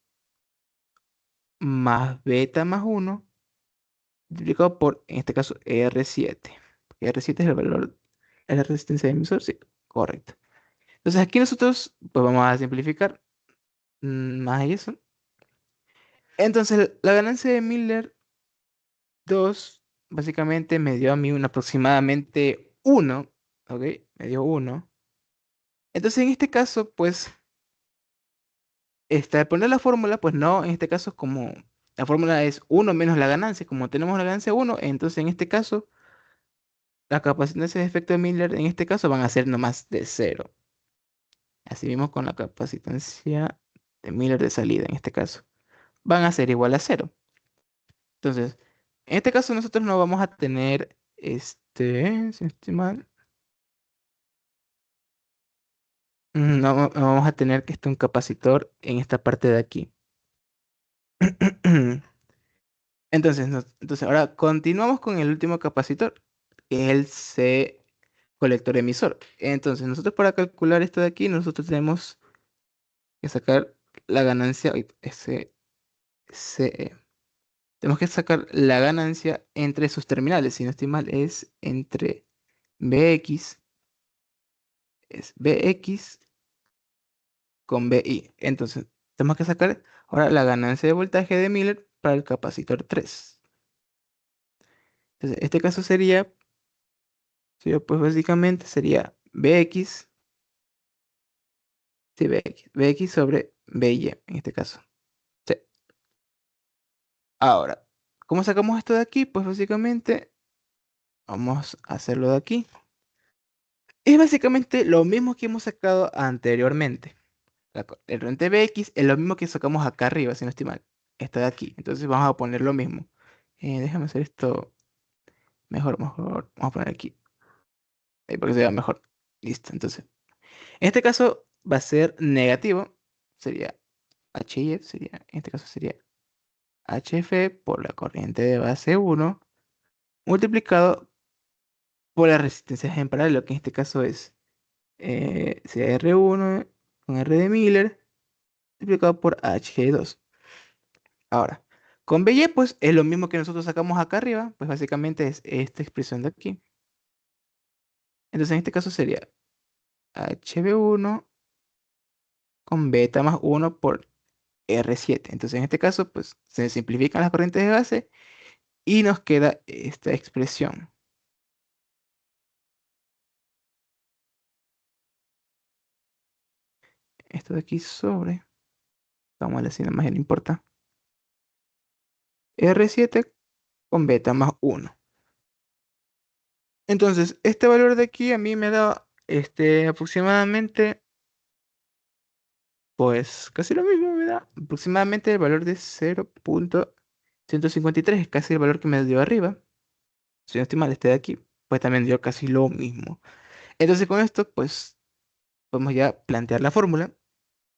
A: más beta más 1 multiplicado por, en este caso, R7. R7 es el valor, es la resistencia de emisor, sí, correcto. Entonces aquí nosotros, pues vamos a simplificar más eso. Entonces la ganancia de Miller 2 básicamente me dio a mí un aproximadamente 1, ¿ok? Me dio 1. Entonces en este caso, pues, al poner la fórmula, pues no, en este caso es como, la fórmula es 1 menos la ganancia, como tenemos la ganancia 1, entonces en este caso, las capacitantes de efecto de Miller en este caso van a ser nomás de 0. Así mismo con la capacitancia de Miller de salida en este caso. Van a ser igual a 0. Entonces, en este caso nosotros no vamos a tener, si no estoy mal, no vamos a tener que un capacitor en esta parte de aquí. Entonces, entonces, ahora continuamos con el último capacitor, que es el C colector emisor. Entonces, nosotros para calcular esto de aquí, nosotros tenemos que sacar la ganancia, CE. Tenemos que sacar la ganancia entre sus terminales, si no estoy mal, es entre BX, es BX con BI. Entonces, tenemos que sacar ahora la ganancia de voltaje de Miller para el capacitor 3. Entonces, este caso sería, pues básicamente sería BX, sí, BX sobre BY en este caso. Sí. Ahora, ¿cómo sacamos esto de aquí? Pues básicamente vamos a hacerlo de aquí. Es básicamente lo mismo que hemos sacado anteriormente. El rente BX es lo mismo que sacamos acá arriba, si no estoy mal. Está de aquí. Entonces vamos a poner lo mismo. Déjame hacer esto mejor. Vamos a poner aquí. Ahí para que se vea mejor. Listo. Entonces, en este caso va a ser negativo. Sería HIF, en este caso sería HF por la corriente de base 1 multiplicado por las resistencias en paralelo, que en este caso es sería R1 con R de Miller multiplicado por HG2. Ahora, con BY, pues es lo mismo que nosotros sacamos acá arriba, pues básicamente es esta expresión de aquí. Entonces en este caso sería HB1 con beta más 1 por R7. Entonces en este caso, pues se simplifican las corrientes de base y nos queda esta expresión. Esto de aquí sobre, vamos a decir, nada más no importa. R7 con beta más 1. Entonces, este valor de aquí a mí me da aproximadamente, pues casi lo mismo me da. Aproximadamente el valor de 0,153 es casi el valor que me dio arriba. Si no estoy mal, este de aquí, pues también dio casi lo mismo. Entonces con esto, pues podemos ya plantear la fórmula. En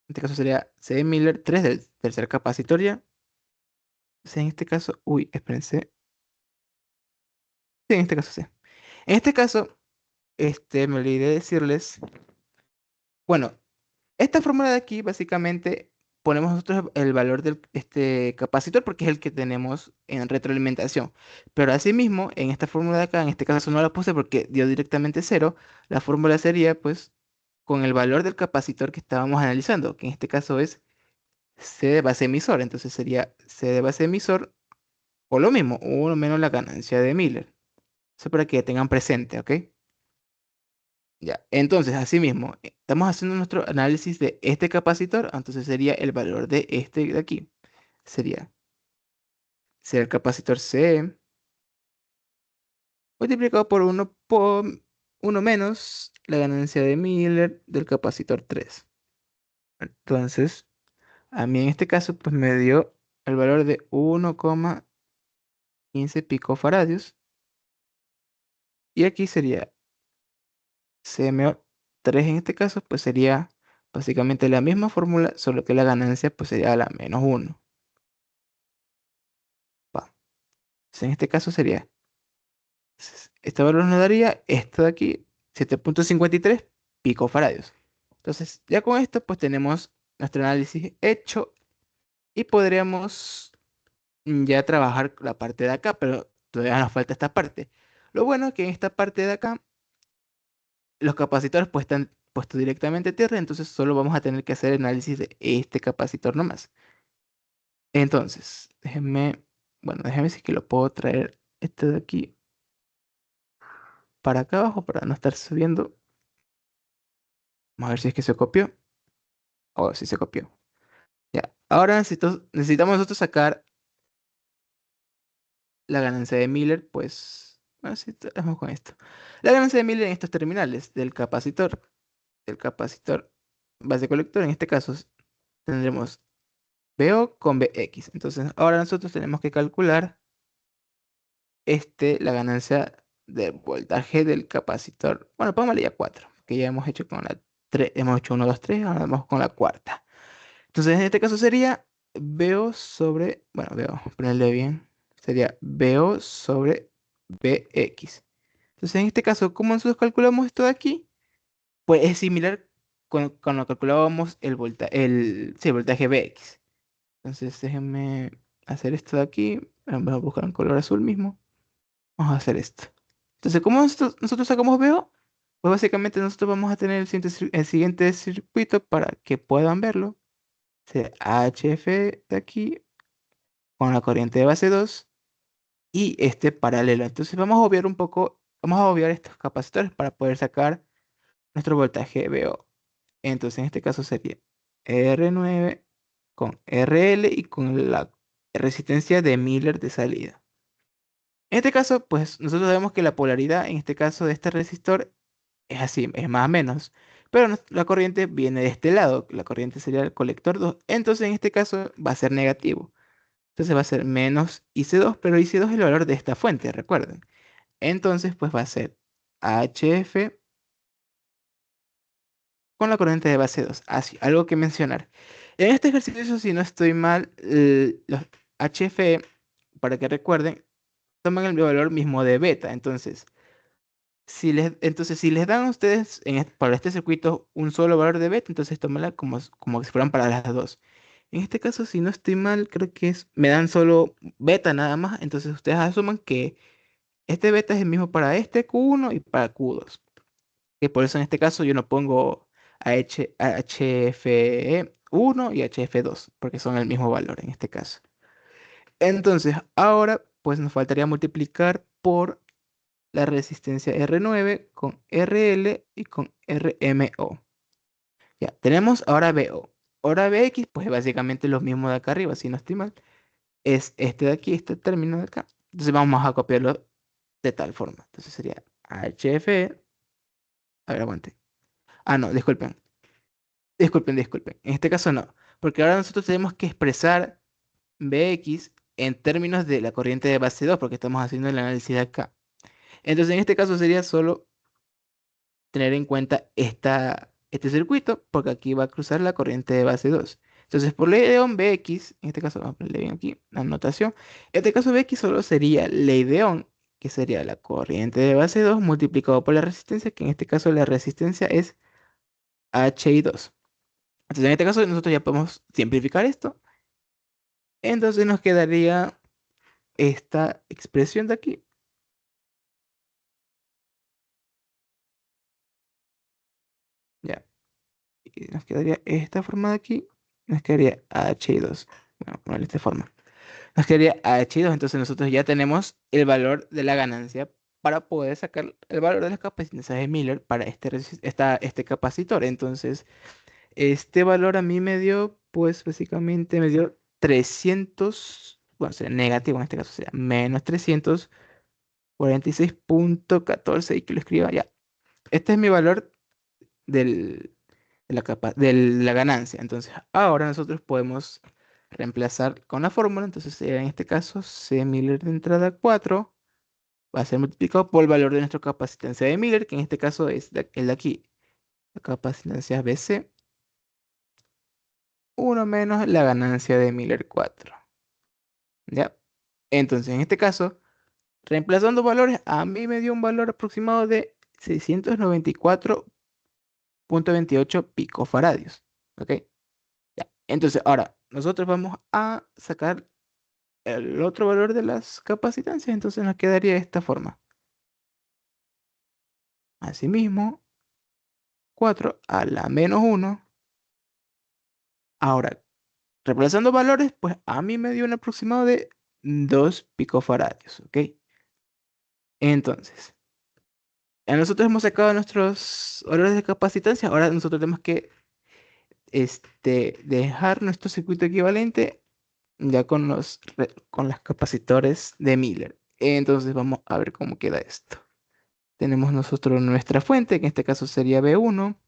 A: este caso sería C de Miller 3 del tercer capacitor ya. O sea, en este caso, uy, espérense. Sí, en este caso sí. En este caso, me olvidé decirles, bueno, esta fórmula de aquí, básicamente, ponemos nosotros el valor del capacitor porque es el que tenemos en retroalimentación. Pero asimismo, en esta fórmula de acá, en este caso no la puse porque dio directamente 0, la fórmula sería, pues, con el valor del capacitor que estábamos analizando, que en este caso es C de base emisor. Entonces sería C de base emisor, o lo mismo, 1 menos la ganancia de Miller. Eso para que tengan presente, ¿ok? Ya, entonces, asimismo, estamos haciendo nuestro análisis de este capacitor, entonces sería el valor de este de aquí. Sería el capacitor C multiplicado por 1 menos la ganancia de Miller del capacitor 3. Entonces, a mí en este caso, pues me dio el valor de 1,15 picofaradios. Y aquí sería CMO3 en este caso, pues sería básicamente la misma fórmula, solo que la ganancia pues sería la menos 1. Entonces, en este caso sería, este valor nos daría esto de aquí, 7,53 picofaradios. Entonces, ya con esto, pues tenemos nuestro análisis hecho y podríamos ya trabajar la parte de acá, pero todavía nos falta esta parte. Lo bueno es que en esta parte de acá, los capacitores pues están puestos directamente a tierra, entonces solo vamos a tener que hacer el análisis de este capacitor nomás. Entonces, déjenme, bueno, déjenme si es que lo puedo traer esto de aquí para acá abajo para no estar subiendo. Vamos a ver si es que se copió. O si se copió. Ya. Ahora necesitamos nosotros sacar la ganancia de Miller, pues. Así trabajamos con esto. La ganancia de Miller en estos terminales del capacitor base colector, en este caso tendremos BO con BX. Entonces, ahora nosotros tenemos que calcular la ganancia del voltaje del capacitor. Bueno, pongámosle ya 4, que ya hemos hecho con la 3, hemos hecho 1, 2, 3, ahora vamos con la cuarta. Entonces, en este caso sería BO sobre, bueno, BO, ponerle bien, sería BO sobre BX. Entonces, en este caso, ¿cómo nosotros calculamos esto de aquí? Pues es similar cuando calculábamos sí, el voltaje BX. Entonces, déjenme hacer esto de aquí. Vamos a buscar un color azul mismo. Vamos a hacer esto. Entonces, ¿cómo nosotros sacamos BO? Pues básicamente nosotros vamos a tener el siguiente circuito para que puedan verlo. Será HF de aquí con la corriente de base 2 y este paralelo. Entonces vamos a obviar un poco, vamos a obviar estos capacitores para poder sacar nuestro voltaje BO. Entonces en este caso sería R9 con RL y con la resistencia de Miller de salida. En este caso, pues nosotros sabemos que la polaridad en este caso de este resistor es así, es más o menos. Pero la corriente viene de este lado, la corriente sería el colector 2. Entonces en este caso va a ser negativo. Entonces va a ser menos IC2, pero IC2 es el valor de esta fuente, recuerden. Entonces pues va a ser HF con la corriente de base 2. Así, algo que mencionar. En este ejercicio, si no estoy mal, los HF, para que recuerden, toman el valor mismo de beta. Entonces, si les dan a ustedes para este circuito un solo valor de beta, entonces tómala como si fueran para las dos. En este caso, si no estoy mal, creo que me dan solo beta nada más. Entonces ustedes asuman que este beta es el mismo para este Q1 y para Q2. Que por eso en este caso yo no pongo HF1 y HF2, porque son el mismo valor en este caso. Entonces, ahora pues nos faltaría multiplicar por la resistencia R9 con RL y con RMO. Ya, tenemos ahora BO. Ahora BX, pues básicamente lo mismo de acá arriba, si no estoy mal. Es este de aquí, este término de acá. Entonces vamos a copiarlo de tal forma. Entonces sería HF. A ver, aguante. Ah, no, disculpen. Disculpen. En este caso no. Porque ahora nosotros tenemos que expresar BX en términos de la corriente de base 2, porque estamos haciendo el análisis de acá. Entonces en este caso sería solo tener en cuenta este circuito, porque aquí va a cruzar la corriente de base 2. Entonces, por ley de Ohm, Bx, en este caso, vamos a ponerle bien aquí la anotación. En este caso, Bx solo sería ley de Ohm, que sería la corriente de base 2 multiplicado por la resistencia, que en este caso la resistencia es HI2. Entonces, en este caso, nosotros ya podemos simplificar esto. Entonces, nos quedaría esta expresión de aquí. Ya. Y nos quedaría esta forma de aquí. Nos quedaría HI2. Bueno, ponerle esta forma. Nos quedaría H2, entonces nosotros ya tenemos el valor de la ganancia para poder sacar el valor de las capacidades de Miller para este capacitor. Entonces, este valor a mí me dio, pues básicamente me dio 300, bueno, sería negativo en este caso, sería menos 346,14 y que lo escriba ya. Este es mi valor de la ganancia. Entonces, ahora nosotros podemos reemplazar con la fórmula. Entonces, en este caso, C Miller de entrada 4 va a ser multiplicado por el valor de nuestra capacitancia de Miller, que en este caso es el de aquí. La capacitancia BC, 1 menos la ganancia de Miller 4. ¿Ya? Entonces, en este caso, reemplazando valores, a mí me dio un valor aproximado de 694,28 picofaradios. ¿Ok? Ya. Entonces, ahora, nosotros vamos a sacar el otro valor de las capacitancias, entonces nos quedaría de esta forma. Asimismo, 4 a la menos 1. Ahora, reemplazando valores, pues a mí me dio un aproximado de 2 picofaradios, ¿ok? Entonces, ya nosotros hemos sacado nuestros valores de capacitancia. Ahora nosotros tenemos que dejar nuestro circuito equivalente ya con los capacitores de Miller. Entonces vamos a ver cómo queda esto. Tenemos nosotros nuestra fuente, que en este caso sería B1.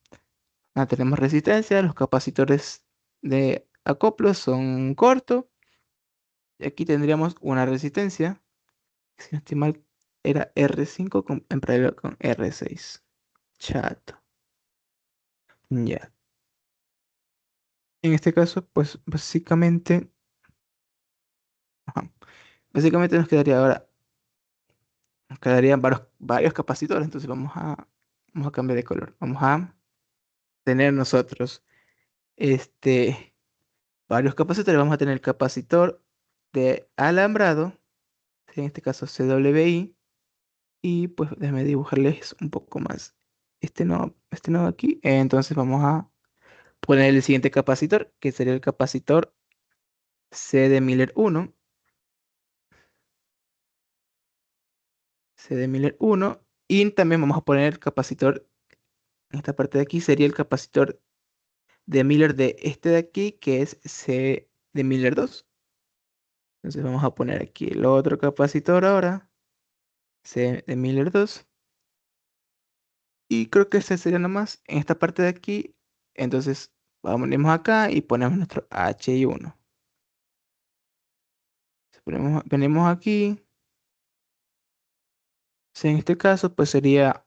A: Tenemos resistencia, los capacitores de acoplo son cortos. Y aquí tendríamos una resistencia, si no estoy mal, era R5 en paralelo con R6. Chato. Ya. En este caso, pues básicamente, ajá, básicamente nos quedarían varios capacitores. Entonces vamos a cambiar de color. Vamos a tener nosotros este, varios capacitores. Vamos a tener el capacitor de alambrado, en este caso CWI. Y pues déjame dibujarles un poco más este nodo aquí. Entonces vamos a poner el siguiente capacitor, que sería el capacitor C de Miller 1. C de Miller 1. Y también vamos a poner el capacitor, en esta parte de aquí, sería el capacitor de Miller de este de aquí, que es C de Miller 2. Entonces vamos a poner aquí el otro capacitor ahora, C de Miller 2. Y creo que este sería nomás en esta parte de aquí. Entonces venimos acá y ponemos nuestro HI1. Venimos aquí. Si en este caso, pues sería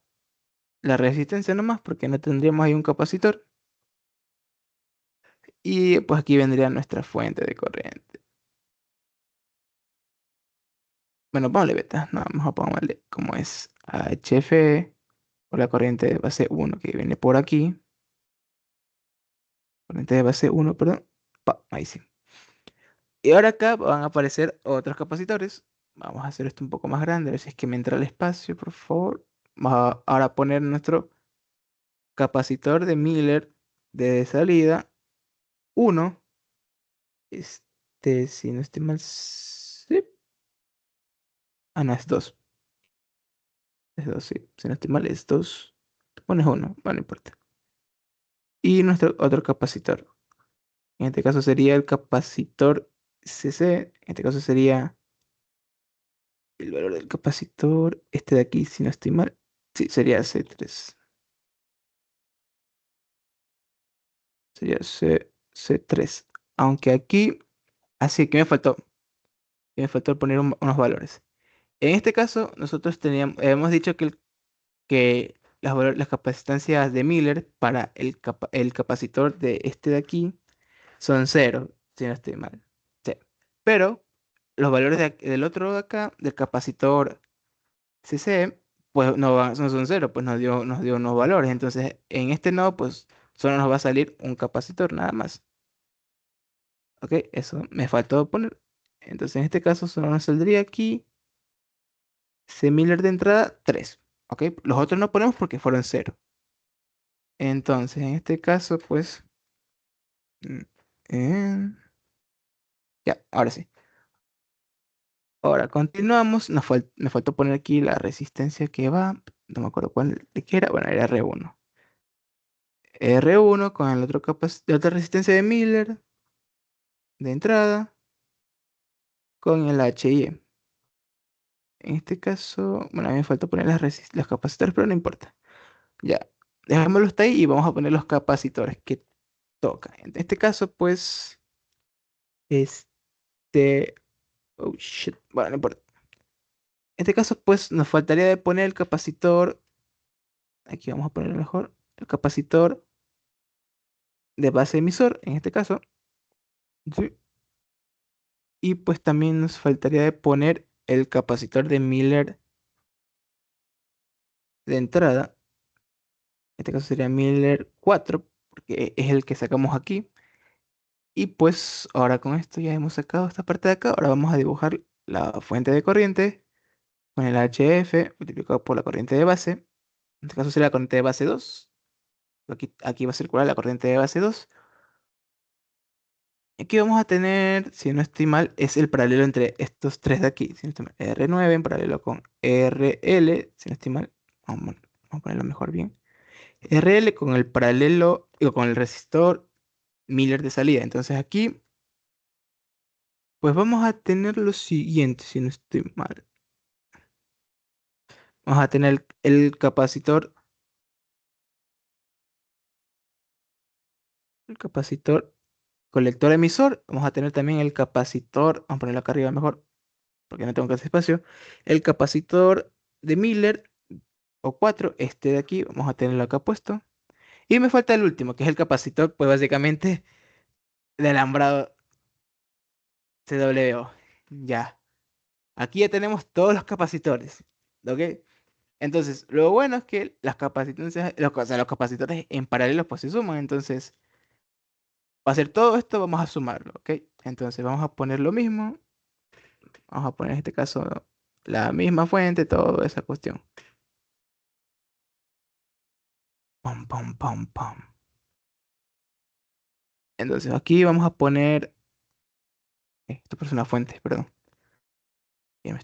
A: la resistencia nomás, porque no tendríamos ahí un capacitor. Y pues aquí vendría nuestra fuente de corriente. Bueno, ponle beta, no, vamos a ponerle como es HF, o la corriente de base 1 que viene por aquí. Corriente de base 1, perdón. Ahí sí. Y ahora acá van a aparecer otros capacitores. Vamos a hacer esto un poco más grande, a ver si es que me entra el espacio, por favor. Vamos a ahora poner nuestro capacitor de Miller de salida 1. Si no estoy mal, sí. No, es 2. Es 2, sí. Si no estoy mal, es 2. Tú pones 1, no importa. Y nuestro otro capacitor. En este caso sería el capacitor CC. En este caso sería el valor del capacitor. Este de aquí, si no estoy mal. Sí, sería C3. Sería C3. Aunque aquí, así que me faltó poner unos valores. En este caso, nosotros hemos dicho que las capacitancias de Miller para el capacitor de este de aquí son cero, si no estoy mal. Sí. Pero los valores del otro de acá, del capacitor CC, pues no son cero, pues nos dio unos valores. Entonces, en este nodo, pues solo nos va a salir un capacitor, nada más. Ok, eso me faltó poner. Entonces, en este caso, solo nos saldría aquí C Miller de entrada 3. Ok, los otros no ponemos porque fueron cero. Entonces, en este caso, pues, mm, eh, ya, ahora sí. Ahora continuamos. Me faltó poner aquí la resistencia que va. No me acuerdo cuál de qué era. Bueno, era R1. R1 con el otro la otra resistencia de Miller de entrada con el HIE. En este caso, bueno, a mí me faltó poner los capacitores, pero no importa. Ya, dejémoslo hasta ahí y vamos a poner los capacitores que toca. En este caso, pues, este, oh shit, bueno, no importa. En este caso, pues, nos faltaría de poner el capacitor, aquí vamos a poner mejor, el capacitor de base emisor, en este caso. Sí. Y pues también nos faltaría de poner el capacitor de Miller de entrada. En este caso sería Miller 4, porque es el que sacamos aquí. Y pues ahora con esto ya hemos sacado esta parte de acá. Ahora vamos a dibujar la fuente de corriente con el HF multiplicado por la corriente de base. En este caso sería la corriente de base 2. Aquí va a circular la corriente de base 2. Aquí vamos a tener, si no estoy mal, es el paralelo entre estos tres de aquí. Si no estoy mal, R9 en paralelo con RL, si no estoy mal, vamos a ponerlo mejor bien. RL con el paralelo, digo, con el resistor Miller de salida. Entonces aquí, pues vamos a tener lo siguiente, si no estoy mal. Vamos a tener el capacitor colector emisor. Vamos a tener también el capacitor, vamos a ponerlo acá arriba mejor, porque no tengo casi espacio. El capacitor de Miller o 4, este de aquí, vamos a tenerlo acá puesto. Y me falta el último, que es el capacitor, pues básicamente de alambrado CWO. Ya. Aquí ya tenemos todos los capacitores. ¿Ok? Entonces, lo bueno es que las capacitancias, o sea, los capacitores en paralelo pues se suman. Entonces, para hacer todo esto vamos a sumarlo. ¿Ok? Entonces, vamos a poner lo mismo. Vamos a poner en este caso la misma fuente, toda esa cuestión. Pam, pam, pam, pam. Entonces, aquí vamos a poner. Esto es una fuente, perdón. Ya me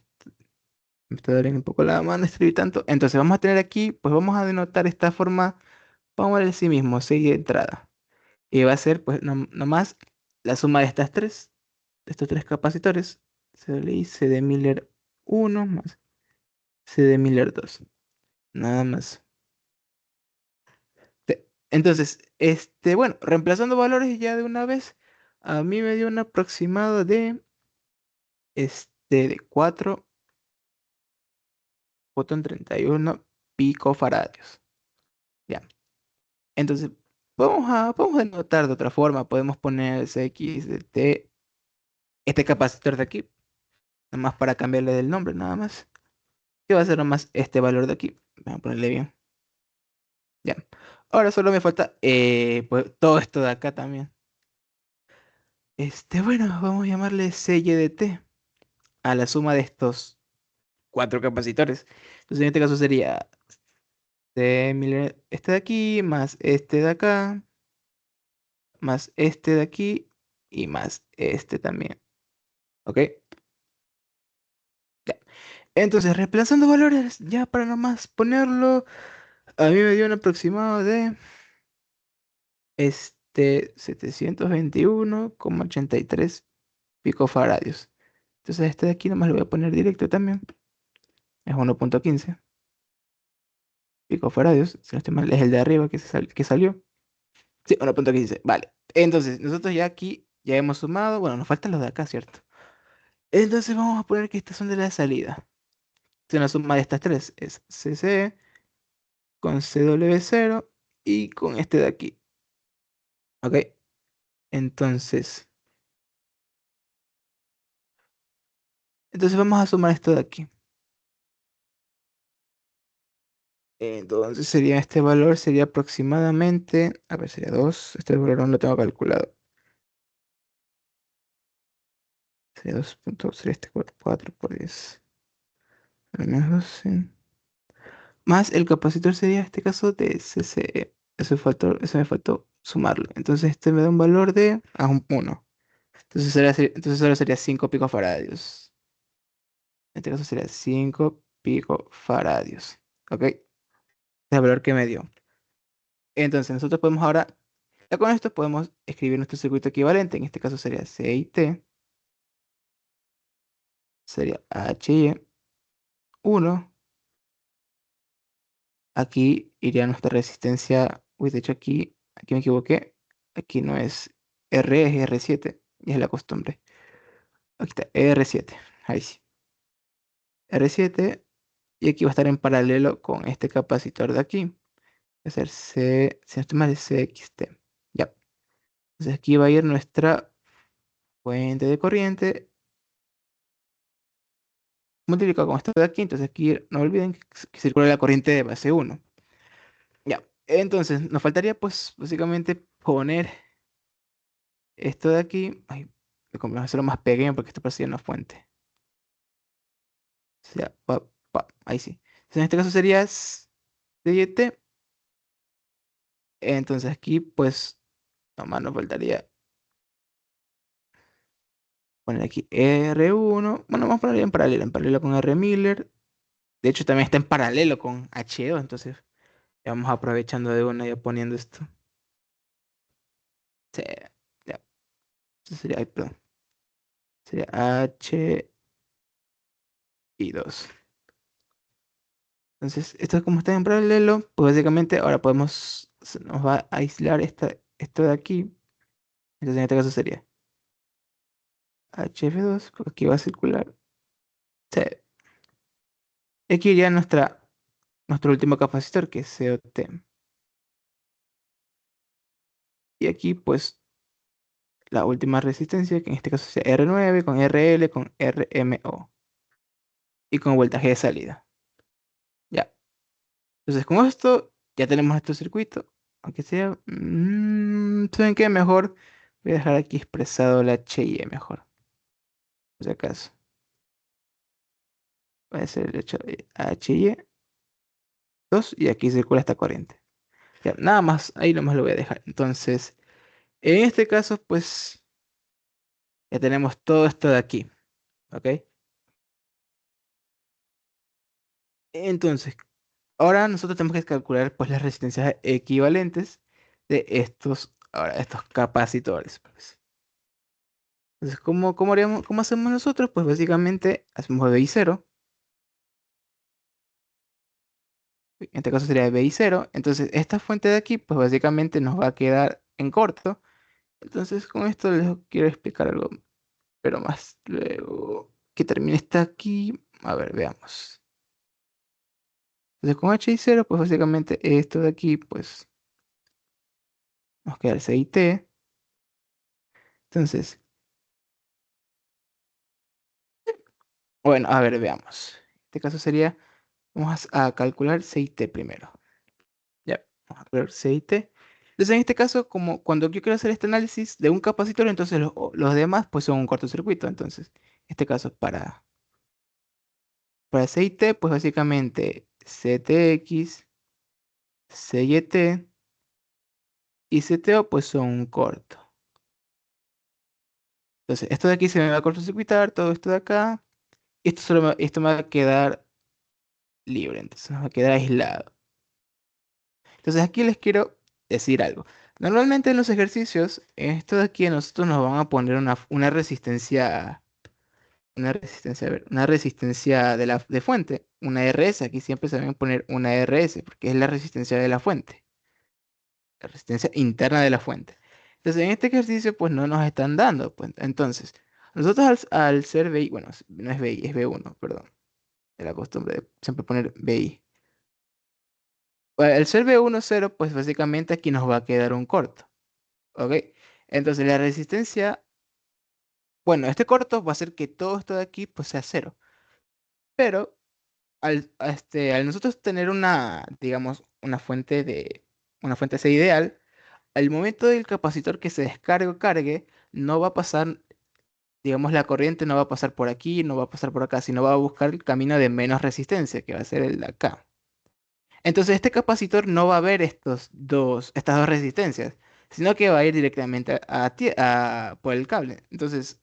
A: está doliendo un poco la mano escribir tanto. Entonces vamos a tener aquí, pues vamos a denotar esta forma, vamos a ver sí mismo, serie de entrada. Y va a ser, pues, nomás la suma de estos tres capacitores. C de Miller 1 más C de Miller 2. Nada más. Entonces, bueno, reemplazando valores ya de una vez, a mí me dio un aproximado de, de 4 fotón 31 picofaradios. Ya. Entonces, podemos denotar de otra forma. Podemos poner CX de T, este capacitor de aquí, nada más para cambiarle del nombre, nada más. Que va a ser nomás este valor de aquí. Vamos a ponerle bien. Ya. Ahora solo me falta pues, todo esto de acá también. Bueno, vamos a llamarle CY de T a la suma de estos cuatro capacitores. Entonces, en este caso sería este de aquí, más este de acá, más este de aquí y más este también. ¿Ok? Ya. Entonces, reemplazando valores, ya para nomás ponerlo, a mí me dio un aproximado de 721,83 picofaradios. Entonces, este de aquí nomás lo voy a poner directo también. Es 1,15 picofaradios. Si no estoy mal, es el de arriba que salió. Sí, 1,15. Vale. Entonces, nosotros ya aquí ya hemos sumado. Bueno, nos faltan los de acá, ¿cierto? Entonces, vamos a poner que estas son de la salida. Si una suma de estas tres es CC con CW0 y con este de aquí. ¿Ok? Entonces, vamos a sumar esto de aquí. Entonces sería este valor, sería aproximadamente, a ver, sería 2, este valor no lo tengo calculado. Sería 2 sería este 4 por 10. Menos 12. Más el capacitor sería este caso de CCE. Eso me faltó sumarlo. Entonces este me da un valor de un 1. Entonces solo sería 5 picofaradios. En este caso sería 5 picofaradios. ¿Ok? Es el valor que me dio. Entonces nosotros podemos ahora, ya con esto podemos escribir nuestro circuito equivalente. En este caso sería C y T, sería H y 1. Aquí iría nuestra resistencia. Uy, de hecho aquí me equivoqué. Aquí no es R, es R7. Y es la costumbre. Aquí está R7. Ahí sí. R7. Y aquí va a estar en paralelo con este capacitor de aquí. Va a ser C, si no estoy mal, es CXT. Ya. Entonces aquí va a ir nuestra fuente de corriente multiplicado con esto de aquí. Entonces aquí no olviden que circula la corriente de base 1. Ya. Entonces nos faltaría pues básicamente poner esto de aquí. Ay, voy a hacerlo más pequeño porque esto parecía una fuente. O sea, ahí sí. Entonces, en este caso sería DT. Entonces aquí pues nomás nos faltaría Poner aquí R1. Bueno, vamos a ponerlo en paralelo con R Miller. De hecho, también está en paralelo con H2, entonces ya vamos aprovechando de una y poniendo esto. Sí, ya. Esto sería, ay, perdón. Sería H y 2. Entonces, esto como está en paralelo, pues básicamente ahora se nos va a aislar esto de aquí. Entonces en este caso sería HF2, porque aquí va a circular. Sí. Aquí iría nuestro último capacitor, que es COT. Y aquí, pues, la última resistencia, que en este caso sea R9 con RL con RMO. Y con voltaje de salida. Ya. Entonces, con esto ya tenemos nuestro circuito. Aunque sea... ¿saben qué? Mejor voy a dejar aquí expresado la HIE mejor. Por si acaso. Va a ser el hecho de HIE 2 y aquí circula esta corriente. Ya, nada más, ahí nomás lo voy a dejar. Entonces, en este caso, pues, ya tenemos todo esto de aquí. ¿Ok? Entonces, ahora nosotros tenemos que calcular pues las resistencias equivalentes de estos capacitores, pues. Entonces, cómo hacemos nosotros? Pues básicamente hacemos BI0. En este caso sería BI0. Entonces, esta fuente de aquí, pues básicamente nos va a quedar en corto. Entonces, con esto les quiero explicar algo, pero más luego que termine esta aquí. A ver, veamos. Entonces, con HI0, pues básicamente esto de aquí, pues nos queda el CIT. Entonces, bueno, a ver, veamos. En este caso sería, vamos a calcular CIT primero. Ya, vamos a calcular CIT. Entonces, en este caso, como cuando yo quiero hacer este análisis de un capacitor, entonces los demás pues son un cortocircuito. Entonces, en este caso, para CIT, pues básicamente CTX, CYT y CTO pues son un corto. Entonces, esto de aquí se me va a cortocircuitar, todo esto de acá. Y esto me va a quedar libre, entonces me va a quedar aislado. Entonces aquí les quiero decir algo. Normalmente en los ejercicios, esto de aquí a nosotros nos van a poner a ver, una resistencia de fuente, una RS. Aquí siempre se van a poner una RS porque es la resistencia de la fuente, la resistencia interna de la fuente. Entonces en este ejercicio pues no nos están dando. Pues, entonces, nosotros al ser BI, bueno, no es BI, es B1, perdón. De la costumbre de siempre poner BI. Bueno, el ser B10, pues básicamente aquí nos va a quedar un corto. ¿Ok? Entonces la resistencia, bueno, este corto va a hacer que todo esto de aquí pues sea cero. Pero al nosotros tener digamos, una fuente C ideal, al momento del capacitor que se descargue o cargue, no va a pasar, digamos, la corriente no va a pasar por aquí, no va a pasar por acá, sino va a buscar el camino de menos resistencia, que va a ser el de acá. Entonces este capacitor no va a ver estas dos resistencias, sino que va a ir directamente por el cable. Entonces,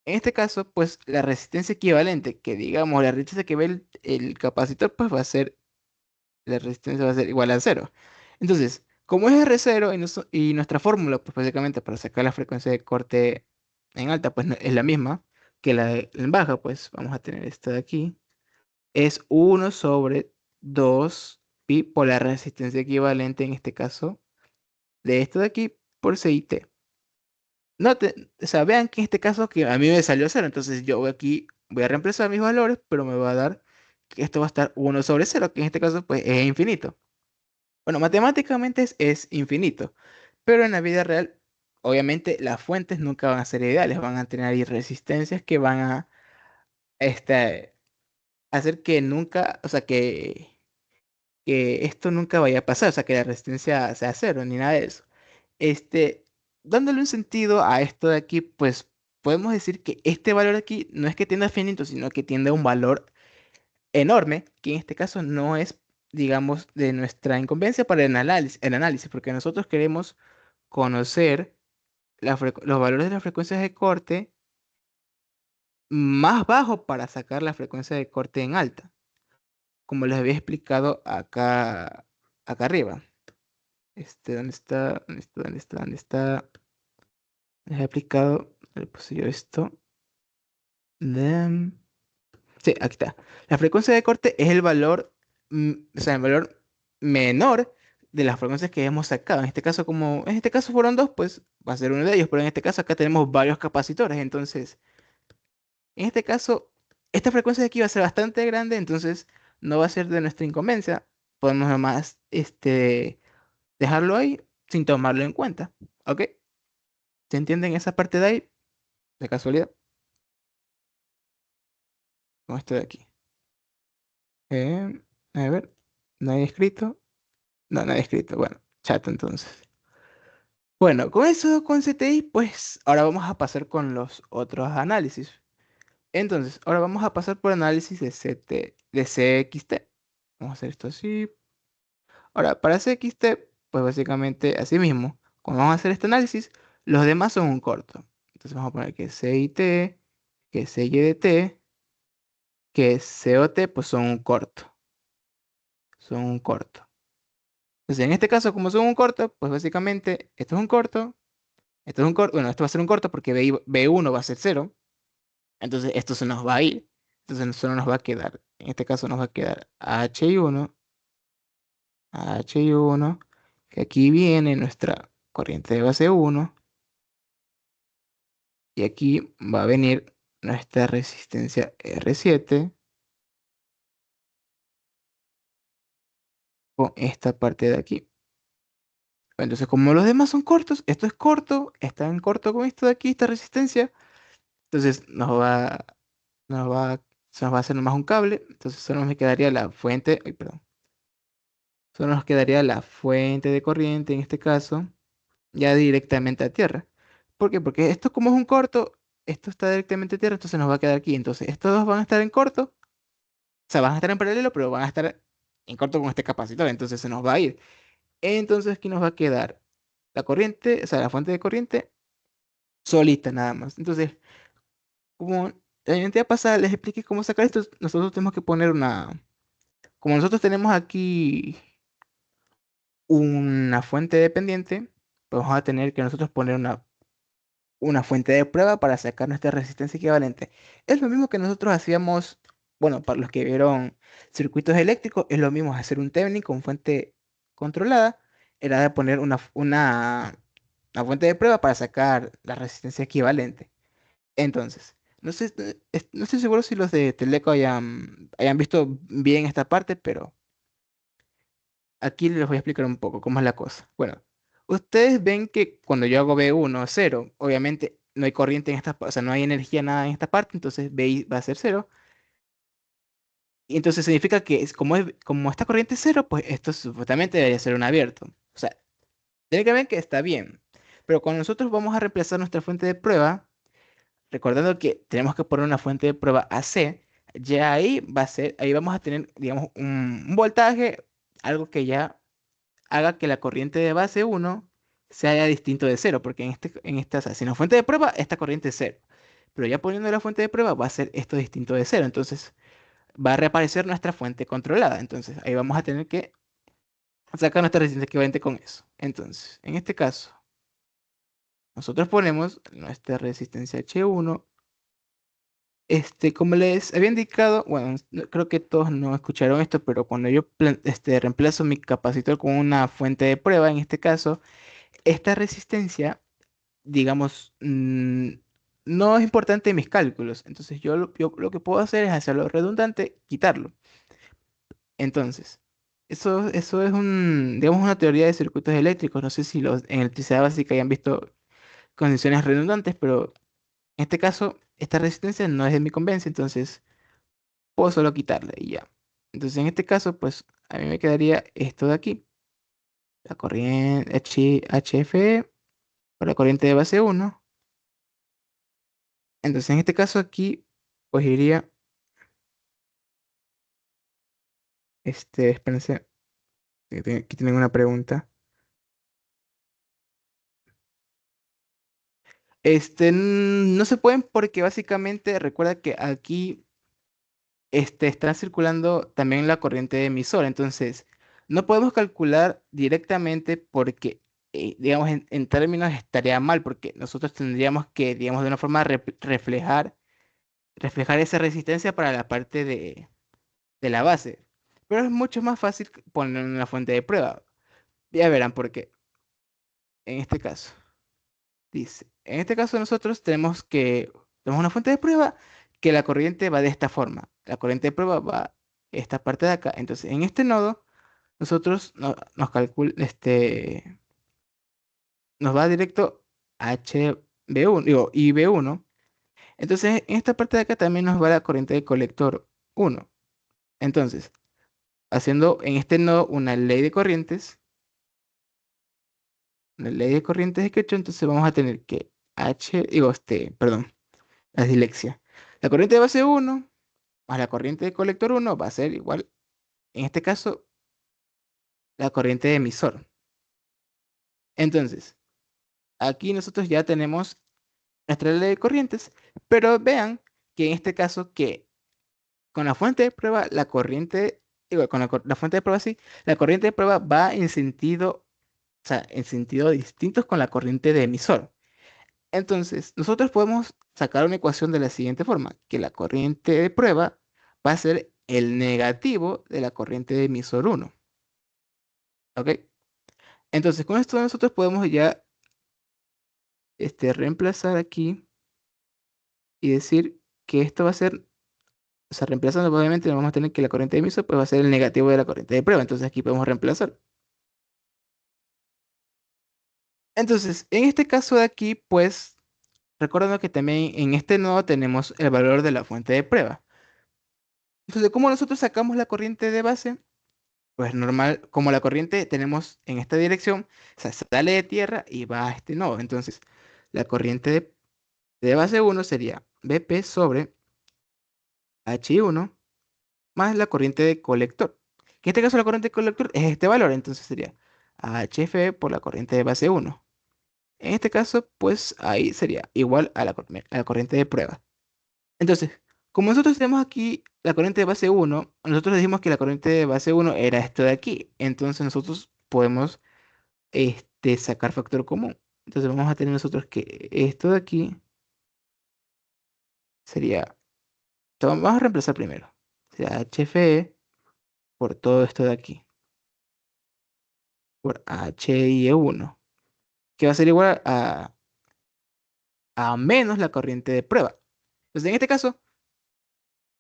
A: en este caso, pues la resistencia equivalente, que digamos la resistencia que ve el capacitor, pues la resistencia va a ser igual a cero. Entonces, como es R0 y nuestra fórmula, pues básicamente para sacar la frecuencia de corte en alta, pues es la misma que en baja, pues vamos a tener esto de aquí es 1/2 pi por la resistencia equivalente, en este caso, de esto de aquí por CIT. O sea, vean que en este caso que a mí me salió cero, entonces yo voy a reemplazar mis valores, pero me va a dar que esto va a estar 1/0, que en este caso pues es infinito. Bueno, matemáticamente es infinito, pero en la vida real, obviamente las fuentes nunca van a ser ideales, van a tener ahí resistencias que van a este, hacer que nunca, o sea, que esto nunca vaya a pasar, o sea, que la resistencia sea cero, ni nada de eso. Este, dándole un sentido a esto de aquí, pues podemos decir que este valor aquí no es que tienda a finito, sino que tiende a un valor enorme, que en este caso no es, digamos, de nuestra incumbencia para el análisis, porque nosotros queremos conocer los valores de las frecuencias de corte más bajo para sacar la frecuencia de corte en alta, como les había explicado acá arriba. ¿Dónde está? ¿Dónde está? ¿Dónde está? ¿Dónde está? Les he explicado, le puse yo esto. de- Sí, aquí está. La frecuencia de corte es el valor, o sea, el valor menor de las frecuencias que hemos sacado. En este caso, como en este caso fueron dos, pues va a ser uno de ellos, pero en este caso acá tenemos varios capacitores. Entonces, en este caso, esta frecuencia de aquí va a ser bastante grande, entonces no va a ser de nuestra incumbencia. Podemos nomás dejarlo ahí sin tomarlo en cuenta. ¿Ok? ¿Se entienden esa parte de ahí? De casualidad, con esto de aquí. Eh, a ver, ¿no hay escrito? No, no hay escrito. Bueno, chato entonces. Bueno, con eso, con CTI, pues ahora vamos a pasar con los otros análisis. Entonces, ahora vamos a pasar por análisis de CXT. Vamos a hacer esto así. Ahora, para CXT, pues básicamente así mismo. Cuando vamos a hacer este análisis, los demás son un corto. Entonces vamos a poner que CIT, que CYDT, que COT, pues son un corto. Son un corto. Entonces, en este caso, como son un corto, pues básicamente esto es un corto, esto es un corto, bueno, esto va a ser un corto porque B1 va a ser cero. Entonces esto se nos va a ir. Entonces solo nos va a quedar, en este caso nos va a quedar H1, que aquí viene nuestra corriente de base 1, y aquí va a venir nuestra resistencia R7 con esta parte de aquí. Entonces, como los demás son cortos, esto es corto, está en corto con esto de aquí, esta resistencia, entonces se nos va a hacer nomás un cable, entonces solo me quedaría la fuente, ay, perdón, solo nos quedaría la fuente de corriente en este caso, ya directamente a tierra. ¿Por qué? Porque esto como es un corto, esto está directamente a tierra, entonces nos va a quedar aquí. Entonces estos dos van a estar en corto, o sea, van a estar en paralelo, pero van a estar en corto con este capacitor, entonces se nos va a ir. Entonces aquí nos va a quedar la corriente, o sea, la fuente de corriente solita nada más. Entonces, como la identidad pasada les expliqué cómo sacar esto, nosotros tenemos que poner como nosotros tenemos aquí una fuente dependiente, pues vamos a tener que nosotros poner una fuente de prueba para sacar nuestra resistencia equivalente. Es lo mismo que nosotros hacíamos, bueno, para los que vieron circuitos eléctricos, es lo mismo hacer un Thevenin con fuente controlada, era de poner una fuente de prueba para sacar la resistencia equivalente. Entonces, no estoy seguro si los de Teleco hayan visto bien esta parte, pero aquí les voy a explicar un poco cómo es la cosa. Bueno, ustedes ven que cuando yo hago B1 cero, obviamente no hay corriente en esta, o sea, no hay energía nada en esta parte, entonces BI va a ser cero. Y entonces significa que como esta corriente es cero, pues esto supuestamente debería ser un abierto. O sea, técnicamente está bien. Pero cuando nosotros vamos a reemplazar nuestra fuente de prueba, recordando que tenemos que poner una fuente de prueba AC, ya ahí ahí vamos a tener, digamos, un voltaje, algo que ya haga que la corriente de base 1 sea distinto de cero, porque o sea, si la fuente de prueba, esta corriente es cero. Pero ya poniendo la fuente de prueba va a ser esto distinto de cero. Entonces va a reaparecer nuestra fuente controlada. Entonces ahí vamos a tener que sacar nuestra resistencia equivalente con eso. Entonces, en este caso, nosotros ponemos nuestra resistencia H1. Como les había indicado, bueno, creo que todos no escucharon esto, pero cuando yo reemplazo mi capacitor con una fuente de prueba, en este caso, esta resistencia, digamos, no es importante en mis cálculos. Entonces yo lo que puedo hacer es hacerlo redundante, quitarlo. Entonces, eso es digamos, una teoría de circuitos eléctricos. No sé si en electricidad básica hayan visto condiciones redundantes, pero en este caso, esta resistencia no es de mi conveniencia, entonces puedo solo quitarla y ya. Entonces, en este caso, pues a mí me quedaría esto de aquí, la corriente HFE por la corriente de base 1. Entonces, en este caso aquí, pues iría, espérense, aquí tienen una pregunta. No se pueden porque básicamente recuerda que aquí está circulando también la corriente de emisor. Entonces, no podemos calcular directamente porque, digamos, en términos estaría mal porque nosotros tendríamos que, digamos, de una forma reflejar esa resistencia para la parte de la base. Pero es mucho más fácil poner una fuente de prueba. Ya verán por qué. En este caso, dice, en este caso nosotros tenemos una fuente de prueba que la corriente va de esta forma. La corriente de prueba va esta parte de acá. Entonces, en este nodo, nosotros nos va directo a HB1, digo, IB1. Entonces, en esta parte de acá también nos va la corriente de colector 1. Entonces, haciendo en este nodo una ley de corrientes de Kirchhoff, entonces vamos a tener que perdón, la dislexia. La corriente de base 1 más la corriente de colector 1 va a ser igual, en este caso, la corriente de emisor. Entonces, aquí nosotros ya tenemos nuestra ley de corrientes, pero vean que en este caso que con la fuente de prueba, digo, la fuente de prueba sí, la corriente de prueba va en sentido, o sea, en sentido distintos con la corriente de emisor. Entonces, nosotros podemos sacar una ecuación de la siguiente forma, que la corriente de prueba va a ser el negativo de la corriente de emisor 1. ¿Ok? Entonces, con esto nosotros podemos ya reemplazar aquí y decir que esto va a ser, o sea, reemplazando obviamente vamos a tener que la corriente de emisor pues va a ser el negativo de la corriente de prueba. Entonces aquí podemos reemplazar. Entonces, en este caso de aquí, pues, recordando que también en este nodo tenemos el valor de la fuente de prueba. Entonces, ¿cómo nosotros sacamos la corriente de base? Pues normal, como la corriente tenemos en esta dirección, o sea, sale de tierra y va a este nodo. Entonces, la corriente de base 1 sería BP sobre H1 más la corriente de colector. Que en este caso la corriente de colector es este valor, entonces sería HF por la corriente de base 1. En este caso, pues ahí sería igual a la corriente de prueba. Entonces, como nosotros tenemos aquí la corriente de base 1, nosotros dijimos que la corriente de base 1 era esto de aquí. Entonces nosotros podemos sacar factor común. Entonces vamos a tener nosotros que esto de aquí sería, vamos a reemplazar primero. Sería HFE por todo esto de aquí, por HIE1, que va a ser igual a menos la corriente de prueba. Entonces en este caso,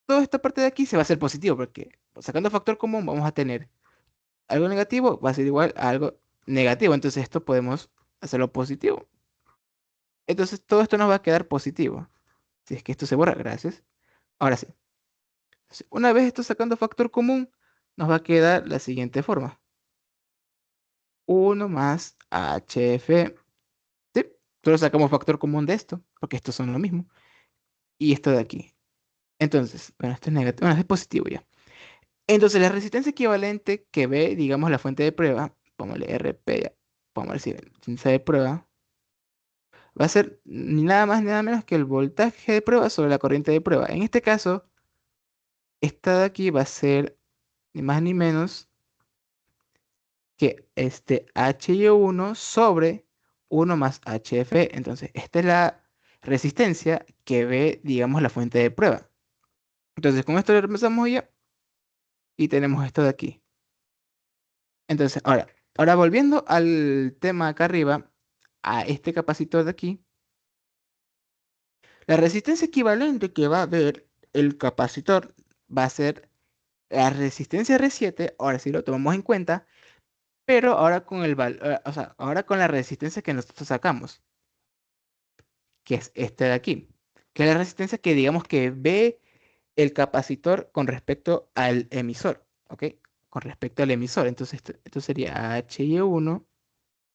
A: toda esta parte de aquí se va a hacer positivo, porque sacando factor común vamos a tener algo negativo, va a ser igual a algo negativo. Entonces esto podemos hacerlo positivo. Entonces todo esto nos va a quedar positivo. Si es que esto se borra, gracias. Ahora sí. Una vez esto sacando factor común, nos va a quedar la siguiente forma. 1 más HF. Sí, solo sacamos factor común de esto, porque estos son lo mismo. Y esto de aquí. Entonces, bueno, esto es negativo, bueno, esto es positivo ya. Entonces, la resistencia equivalente que ve, digamos, la fuente de prueba, pongámosle RP, ya, pongámosle así, resistencia de prueba, va a ser ni nada más ni nada menos que el voltaje de prueba sobre la corriente de prueba. En este caso, esta de aquí va a ser ni más ni menos que este HI1 sobre 1 más HF. Entonces, esta es la resistencia que ve, digamos, la fuente de prueba. Entonces, con esto lo reemplazamos ya y tenemos esto de aquí. Entonces, ahora volviendo al tema acá arriba, a este capacitor de aquí, la resistencia equivalente que va a ver el capacitor va a ser la resistencia R7, ahora sí lo tomamos en cuenta, pero ahora con o sea, ahora con la resistencia que nosotros sacamos, que es esta de aquí, que es la resistencia que digamos que ve el capacitor con respecto al emisor, ¿ok? Con respecto al emisor. Entonces esto sería HI1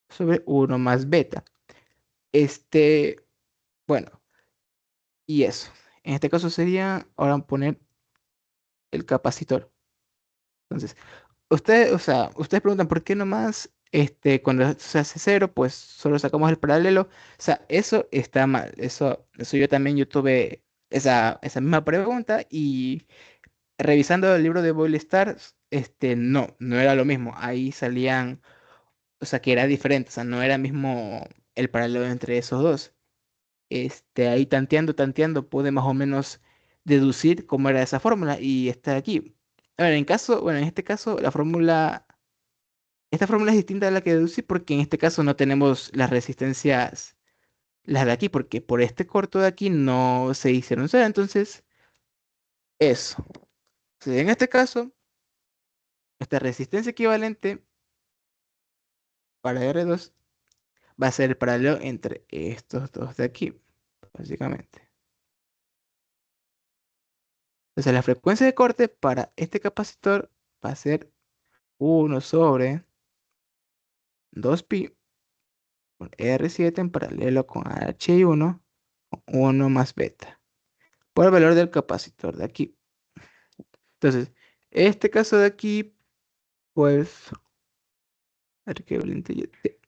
A: sobre 1 más beta. Bueno, y eso. En este caso sería ahora poner el capacitor. Entonces, o sea, ustedes preguntan, ¿por qué nomás cuando se hace cero, pues solo sacamos el paralelo. O sea, eso está mal. Eso yo tuve esa misma pregunta y revisando el libro de Boyle Stars, no era lo mismo. Ahí salían, o sea, que era diferente, o sea, no era mismo el paralelo entre esos dos. Ahí tanteando, pude más o menos deducir cómo era esa fórmula y está aquí. A ver, en este caso, esta fórmula es distinta a la que deducí porque en este caso no tenemos las resistencias, las de aquí, porque por este corto de aquí no se hicieron cero, entonces eso. Entonces, en este caso, esta resistencia equivalente para R2 va a ser el paralelo entre estos dos de aquí, básicamente. Entonces la frecuencia de corte para este capacitor va a ser 1/2pi con R7 en paralelo con H1, 1 más beta, por el valor del capacitor de aquí. Entonces, este caso de aquí, pues, a ver qué valente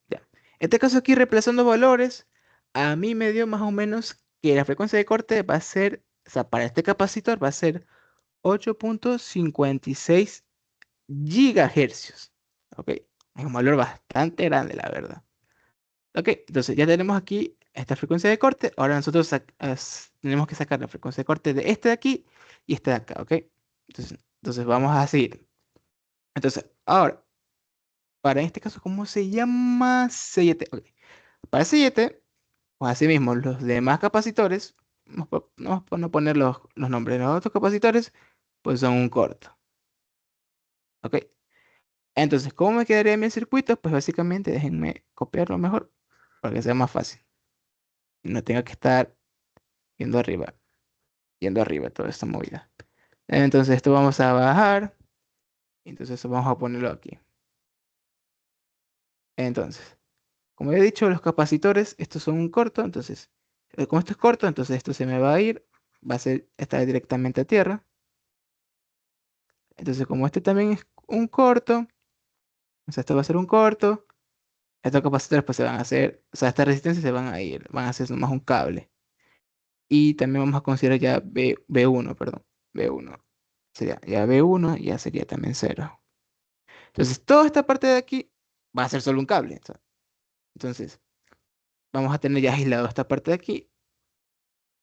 A: ya. Este caso aquí, reemplazando valores, a mí me dio más o menos que la frecuencia de corte va a ser, o sea, para este capacitor va a ser 8.56 gigahercios. ¿Ok? Es un valor bastante grande, la verdad. Ok, entonces ya tenemos aquí esta frecuencia de corte. Ahora nosotros tenemos que sacar la frecuencia de corte de este de aquí y este de acá, ¿ok? Entonces vamos a seguir. Entonces, ahora, para este caso, ¿cómo se llama? C7. Ok. Para C7, pues así mismo, los demás capacitores, vamos a no poner los nombres de los otros capacitores, pues son un corto. ¿Ok? Entonces, ¿cómo me quedaría mi circuito? Pues básicamente déjenme copiarlo mejor para que sea más fácil. Y no tenga que estar yendo arriba, yendo arriba toda esta movida. Entonces, esto vamos a bajar. Entonces, eso vamos a ponerlo aquí. Entonces, como he dicho, los capacitores, estos son un corto. Entonces, como esto es corto, entonces esto se me va a ir. Va a ser, estar directamente a tierra. Entonces, como este también es un corto, o sea, esto va a ser un corto. Estos capacitores pues se van a hacer, o sea, estas resistencias se van a ir, van a ser nomás un cable. Y también vamos a considerar ya B1, perdón, B1. Sería ya B1, ya sería también cero. Entonces, toda esta parte de aquí va a ser solo un cable. Entonces, vamos a tener ya aislado esta parte de aquí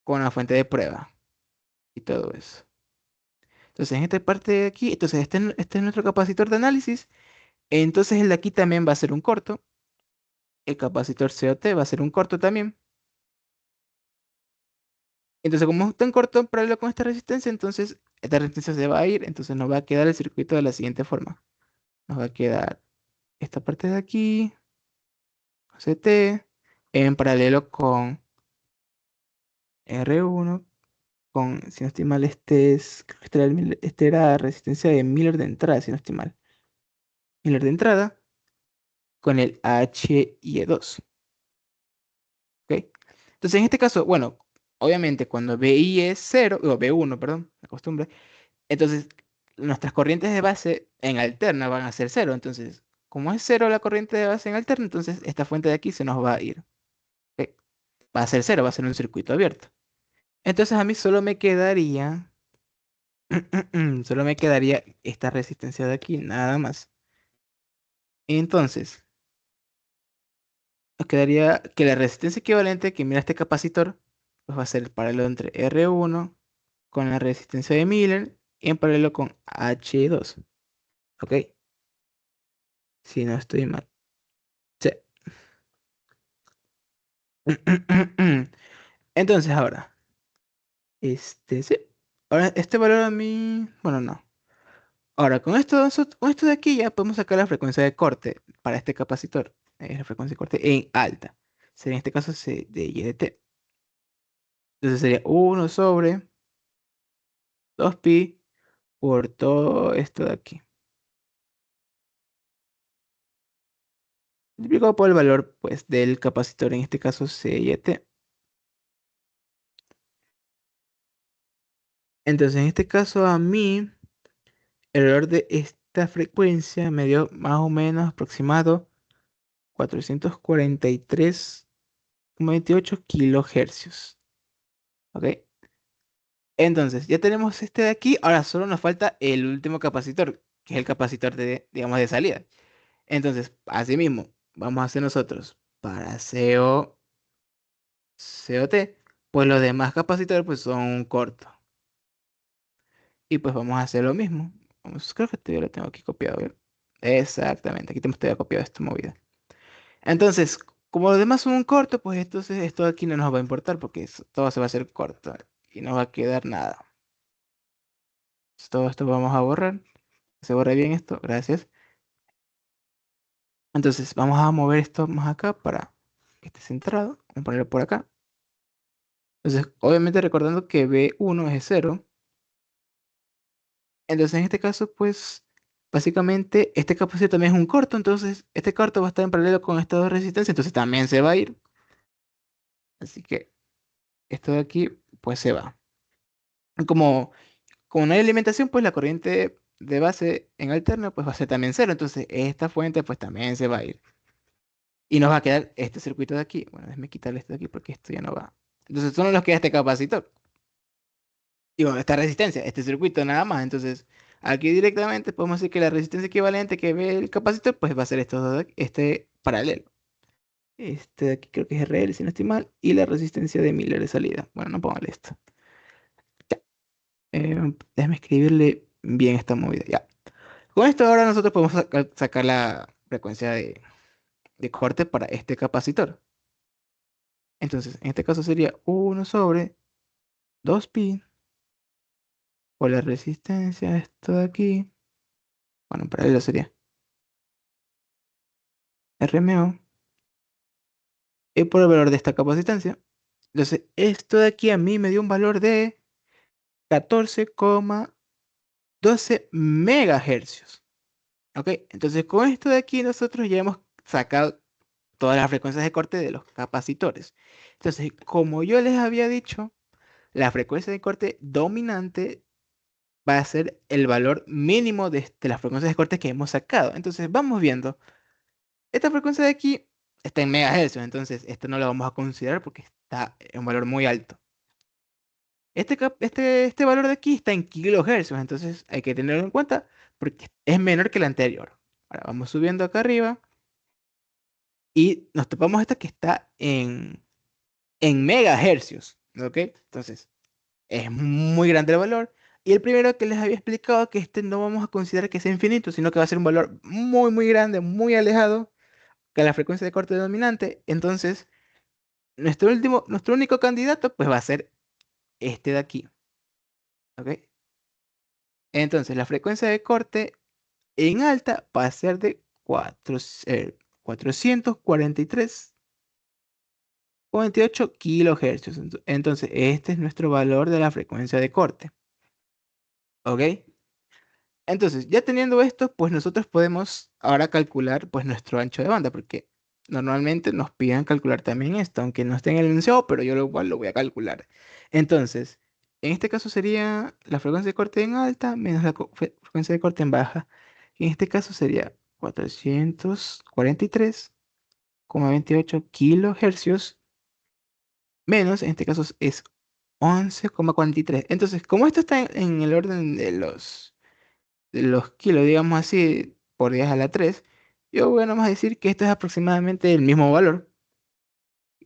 A: con la fuente de prueba y todo eso. Entonces, en esta parte de aquí, entonces este es nuestro capacitor de análisis. Entonces, el de aquí también va a ser un corto. El capacitor COT va a ser un corto también. Entonces, como está en corto en paralelo con esta resistencia, entonces esta resistencia se va a ir. Entonces, nos va a quedar el circuito de la siguiente forma. Nos va a quedar esta parte de aquí, CT, en paralelo con R1, con, si no estoy mal, creo que este era resistencia de Miller de entrada, si no estoy mal. Miller de entrada con el HIE2. ¿Ok? Entonces, en este caso, bueno, obviamente cuando BI es 0, o B1, perdón, me acostumbre, entonces nuestras corrientes de base en alterna van a ser cero. Entonces, como es cero la corriente de base en alterna, entonces esta fuente de aquí se nos va a ir. ¿Ok? Va a ser cero, va a ser un circuito abierto. Entonces a mí solo me quedaría, solo me quedaría esta resistencia de aquí, nada más. Entonces, nos quedaría que la resistencia equivalente que mira este capacitor, pues va a ser el paralelo entre R1 con la resistencia de Miller y en paralelo con H2. ¿Ok? Si no estoy mal. Sí. Entonces ahora, sí. Ahora, este valor a mí, bueno, no. Ahora, con esto de aquí ya podemos sacar la frecuencia de corte para este capacitor. La frecuencia de corte en alta. Sería en este caso de Y de T. Entonces sería 1/2pi por todo esto de aquí. Multiplicado por el valor, pues, del capacitor, en este caso CIT. Entonces, en este caso a mí, el valor de esta frecuencia me dio más o menos aproximado 443,28 kilohercios. ¿Ok? Entonces, ya tenemos este de aquí. Ahora solo nos falta el último capacitor, que es el capacitor de, digamos, de salida. Entonces, así mismo, vamos a hacer nosotros para COT, pues los demás capacitores pues son cortos. Y pues vamos a hacer lo mismo. Creo que esto ya lo tengo aquí copiado, ¿ver? Exactamente, aquí tenemos todavía copiado esta movida. Entonces, como los demás son un corto, pues entonces esto de aquí no nos va a importar porque todo se va a hacer corto y no va a quedar nada. Todo esto vamos a borrar. Se borra bien esto, gracias. Entonces vamos a mover esto más acá para que esté centrado. Vamos a ponerlo por acá. Entonces, obviamente recordando que B1 es 0. Entonces, en este caso, pues, básicamente, este capacitor también es un corto. Entonces, este corto va a estar en paralelo con estas dos resistencias. Entonces, también se va a ir. Así que esto de aquí, pues, se va. Como, como no hay alimentación, pues la corriente de base en alterno, pues va a ser también cero. Entonces, esta fuente, pues, también se va a ir. Y nos va a quedar este circuito de aquí. Bueno, déjame quitarle esto de aquí porque esto ya no va. Entonces, solo nos queda este capacitor. Digo, esta resistencia, este circuito nada más. Entonces, aquí directamente podemos decir que la resistencia equivalente que ve el capacitor, pues va a ser estos dos este paralelo. Este de aquí creo que es RL, si no estoy mal. Y la resistencia de Miller de salida. Bueno, no póngale esto. Ya. Déjame escribirle bien esta movida. Ya. Con esto ahora nosotros podemos sacar la frecuencia de corte para este capacitor. Entonces, en este caso sería 1/2pi por la resistencia, esto de aquí. Bueno, en paralelo sería RMO y por el valor de esta capacitancia. Entonces, esto de aquí a mí me dio un valor de 14,12 megahercios. ¿Ok? Entonces, con esto de aquí nosotros ya hemos sacado todas las frecuencias de corte de los capacitores. Entonces, como yo les había dicho, la frecuencia de corte dominante va a ser el valor mínimo de las frecuencias de corte que hemos sacado. Entonces, vamos viendo. Esta frecuencia de aquí está en megahercios, entonces esto no lo vamos a considerar porque está en un valor muy alto. Este valor de aquí está en kilohercios, entonces hay que tenerlo en cuenta porque es menor que el anterior. Ahora vamos subiendo acá arriba y nos topamos esta que está en megahercios, ¿ok? Entonces es muy grande el valor. Y el primero que les había explicado que este no vamos a considerar que sea infinito, sino que va a ser un valor muy, muy grande, muy alejado que la frecuencia de corte dominante. Entonces, nuestro único candidato, pues va a ser este de aquí. ¿Ok? Entonces, la frecuencia de corte en alta va a ser de 443,28 kilohercios. Entonces, este es nuestro valor de la frecuencia de corte. ¿Ok? Entonces, ya teniendo esto, pues nosotros podemos ahora calcular pues nuestro ancho de banda, porque normalmente nos piden calcular también esto, aunque no esté en el enunciado, pero yo igual lo voy a calcular. Entonces, en este caso sería la frecuencia de corte en alta menos la frecuencia de corte en baja. Y en este caso sería 443,28 kilohercios menos, en este caso es 11,43. Entonces, como esto está en el orden de los kilos, digamos así, por 10 a la 3, yo voy a nomás decir que esto es aproximadamente el mismo valor.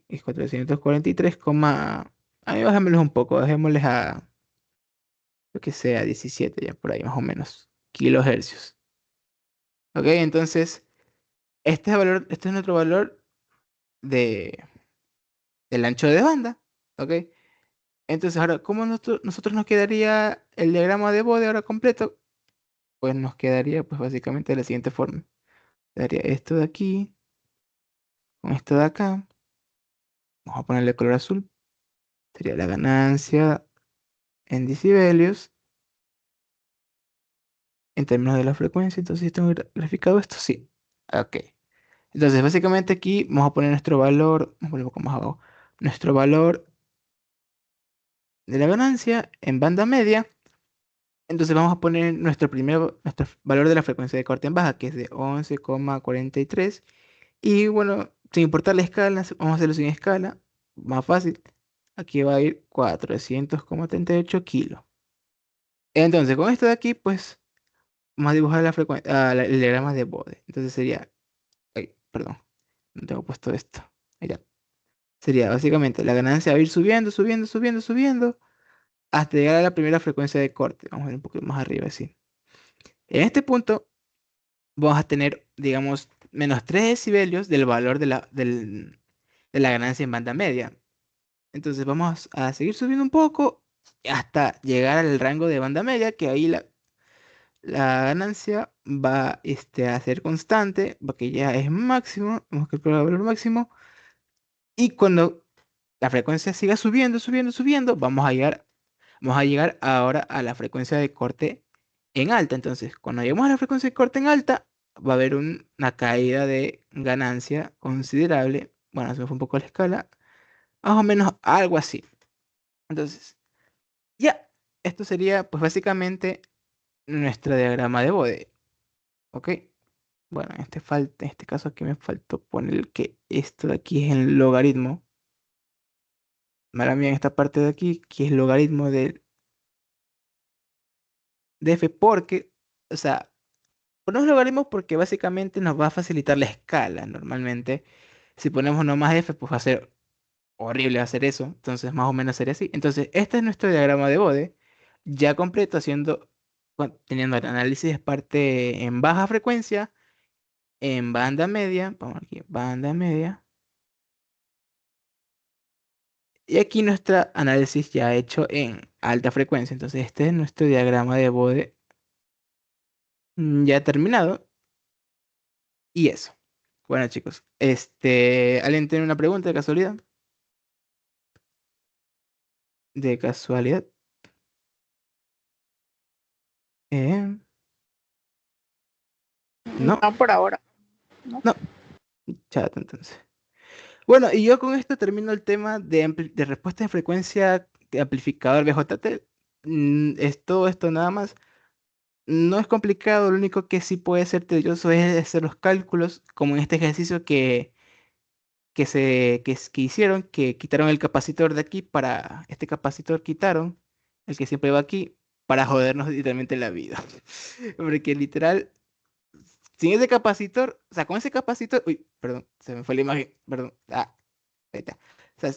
A: Es 443, a mí bájamelos un poco, dejémosles a, lo que sea, 17 ya por ahí más o menos, kilohercios. ¿Ok? Entonces, este es nuestro valor de, del ancho de banda. ¿Ok? Entonces, ahora, ¿cómo nosotros nos quedaría el diagrama de Bode ahora completo? Pues nos quedaría, pues básicamente de la siguiente forma. Daría esto de aquí, con esto de acá. Vamos a ponerle color azul. Sería la ganancia en decibelios en términos de la frecuencia. Entonces, si tengo graficado esto, sí. Ok. Entonces, básicamente aquí vamos a poner nuestro valor, vamos a poner un poco más abajo, nuestro valor de la ganancia en banda media. Entonces vamos a poner nuestro valor de la frecuencia de corte en baja, que es de 11,43. Y bueno, sin importar la escala, vamos a hacerlo sin escala, más fácil. Aquí va a ir 400,38 kilos. Entonces, con esto de aquí, pues, vamos a dibujar la frecuencia, el diagrama de Bode. Entonces sería, ay, perdón, no tengo puesto esto. Ahí ya. Sería básicamente la ganancia va a ir subiendo, subiendo, subiendo, subiendo, hasta llegar a la primera frecuencia de corte. Vamos a ver un poco más arriba, así. En este punto, vamos a tener, digamos, menos 3 decibelios del valor de la ganancia en banda media. Entonces vamos a seguir subiendo un poco hasta llegar al rango de banda media, que ahí la ganancia va a ser constante, porque ya es máximo, hemos calculado el valor máximo, y cuando la frecuencia siga subiendo, subiendo, subiendo, vamos a llegar ahora a la frecuencia de corte en alta. Entonces, cuando lleguemos a la frecuencia de corte en alta, va a haber una caída de ganancia considerable. Bueno, se me fue un poco la escala, más o menos algo así. Entonces, ya, esto sería pues básicamente nuestro diagrama de Bode. ¿Ok? Bueno, en este caso aquí me faltó poner que esto de aquí es el logaritmo. Mala mía, en esta parte de aquí, que es el logaritmo de f porque, o sea, ponemos logaritmos porque básicamente nos va a facilitar la escala. Normalmente, si ponemos nomás f, pues va a ser horrible hacer eso. Entonces, más o menos sería así. Entonces, este es nuestro diagrama de Bode, ya completo, teniendo el análisis de parte en baja frecuencia, en banda media, vamos aquí, banda media, y aquí nuestro análisis ya hecho en alta frecuencia. Entonces, este es nuestro diagrama de Bode ya terminado. Y eso. Bueno, chicos, ¿alguien tiene una pregunta de casualidad? De casualidad. Eh, no,
D: No por ahora, ¿no?
A: no, chato entonces. Bueno, y yo con esto termino el tema de respuesta de frecuencia de amplificador BJT. Es todo esto nada más. No es complicado, lo único que sí puede ser tedioso es hacer los cálculos, como en este ejercicio que hicieron, que quitaron el capacitor de aquí para, este capacitor quitaron, el que siempre va aquí, para jodernos literalmente la vida. Porque literal, sin ese capacitor, o sea, con ese capacitor, uy, perdón, se me fue la imagen, perdón, ahí está. O sea,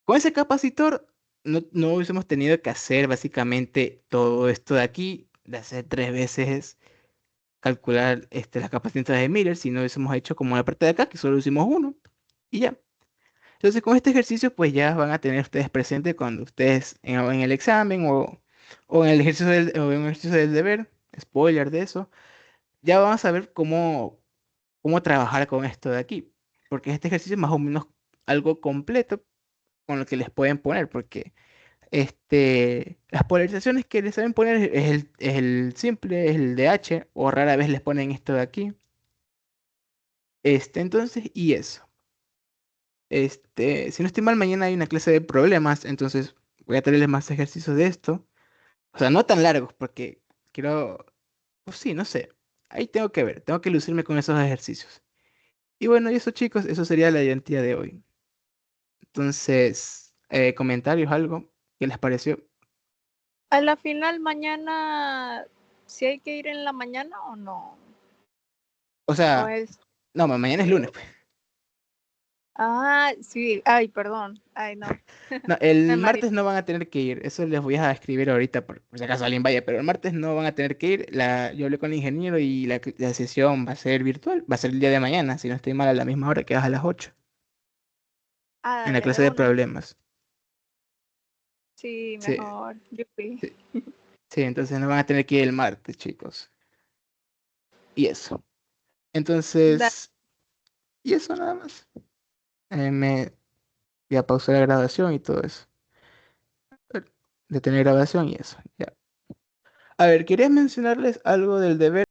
A: con ese capacitor no hubiésemos tenido que hacer básicamente todo esto de aquí, de hacer 3 veces calcular las capacidades de Miller, si no hubiésemos hecho como la parte de acá, que solo hicimos uno, y ya. Entonces, con este ejercicio, pues ya van a tener ustedes presente cuando ustedes en el examen o en el ejercicio o en el ejercicio del deber, spoiler de eso, ya van a saber cómo trabajar con esto de aquí. Porque este ejercicio es más o menos algo completo con lo que les pueden poner, porque las polarizaciones que les saben poner es el simple, es el de H, o rara vez les ponen esto de aquí. Entonces, y eso. Si no estoy mal, mañana hay una clase de problemas, entonces voy a traerles más ejercicios de esto. O sea, no tan largos, porque quiero, pues sí, no sé. Ahí tengo que ver, tengo que lucirme con esos ejercicios. Y bueno, y eso chicos, eso sería la identidad de hoy. Entonces, comentarios, algo, ¿qué les pareció?
D: A la final mañana, ¿sí hay que ir en la mañana o no?
A: O
D: O
A: sea,
D: es...
A: no, mañana es lunes, pues.
D: Ah, sí, ay, perdón, ay, no,
A: No, el
D: me mareé.
A: martes no van a tener que ir, eso les voy a escribir ahorita por si acaso alguien vaya, pero el martes no van a tener que ir. Yo hablé con el ingeniero y la sesión va a ser virtual, va a ser el día de mañana, si no estoy mal, a la misma hora que vas a las 8
D: Ah,
A: en la
D: dale,
A: clase
D: de
A: de
D: una.
A: problemas.
D: Sí,
A: Sí,
D: mejor, yo fui.
A: sí, sí, entonces no van a tener que ir el martes, chicos. Y eso.
D: Da-
A: Entonces, y eso nada más. Me voy a pausar la grabación y todo eso. Detener grabación y eso. Ya. A ver, quería mencionarles algo del deber.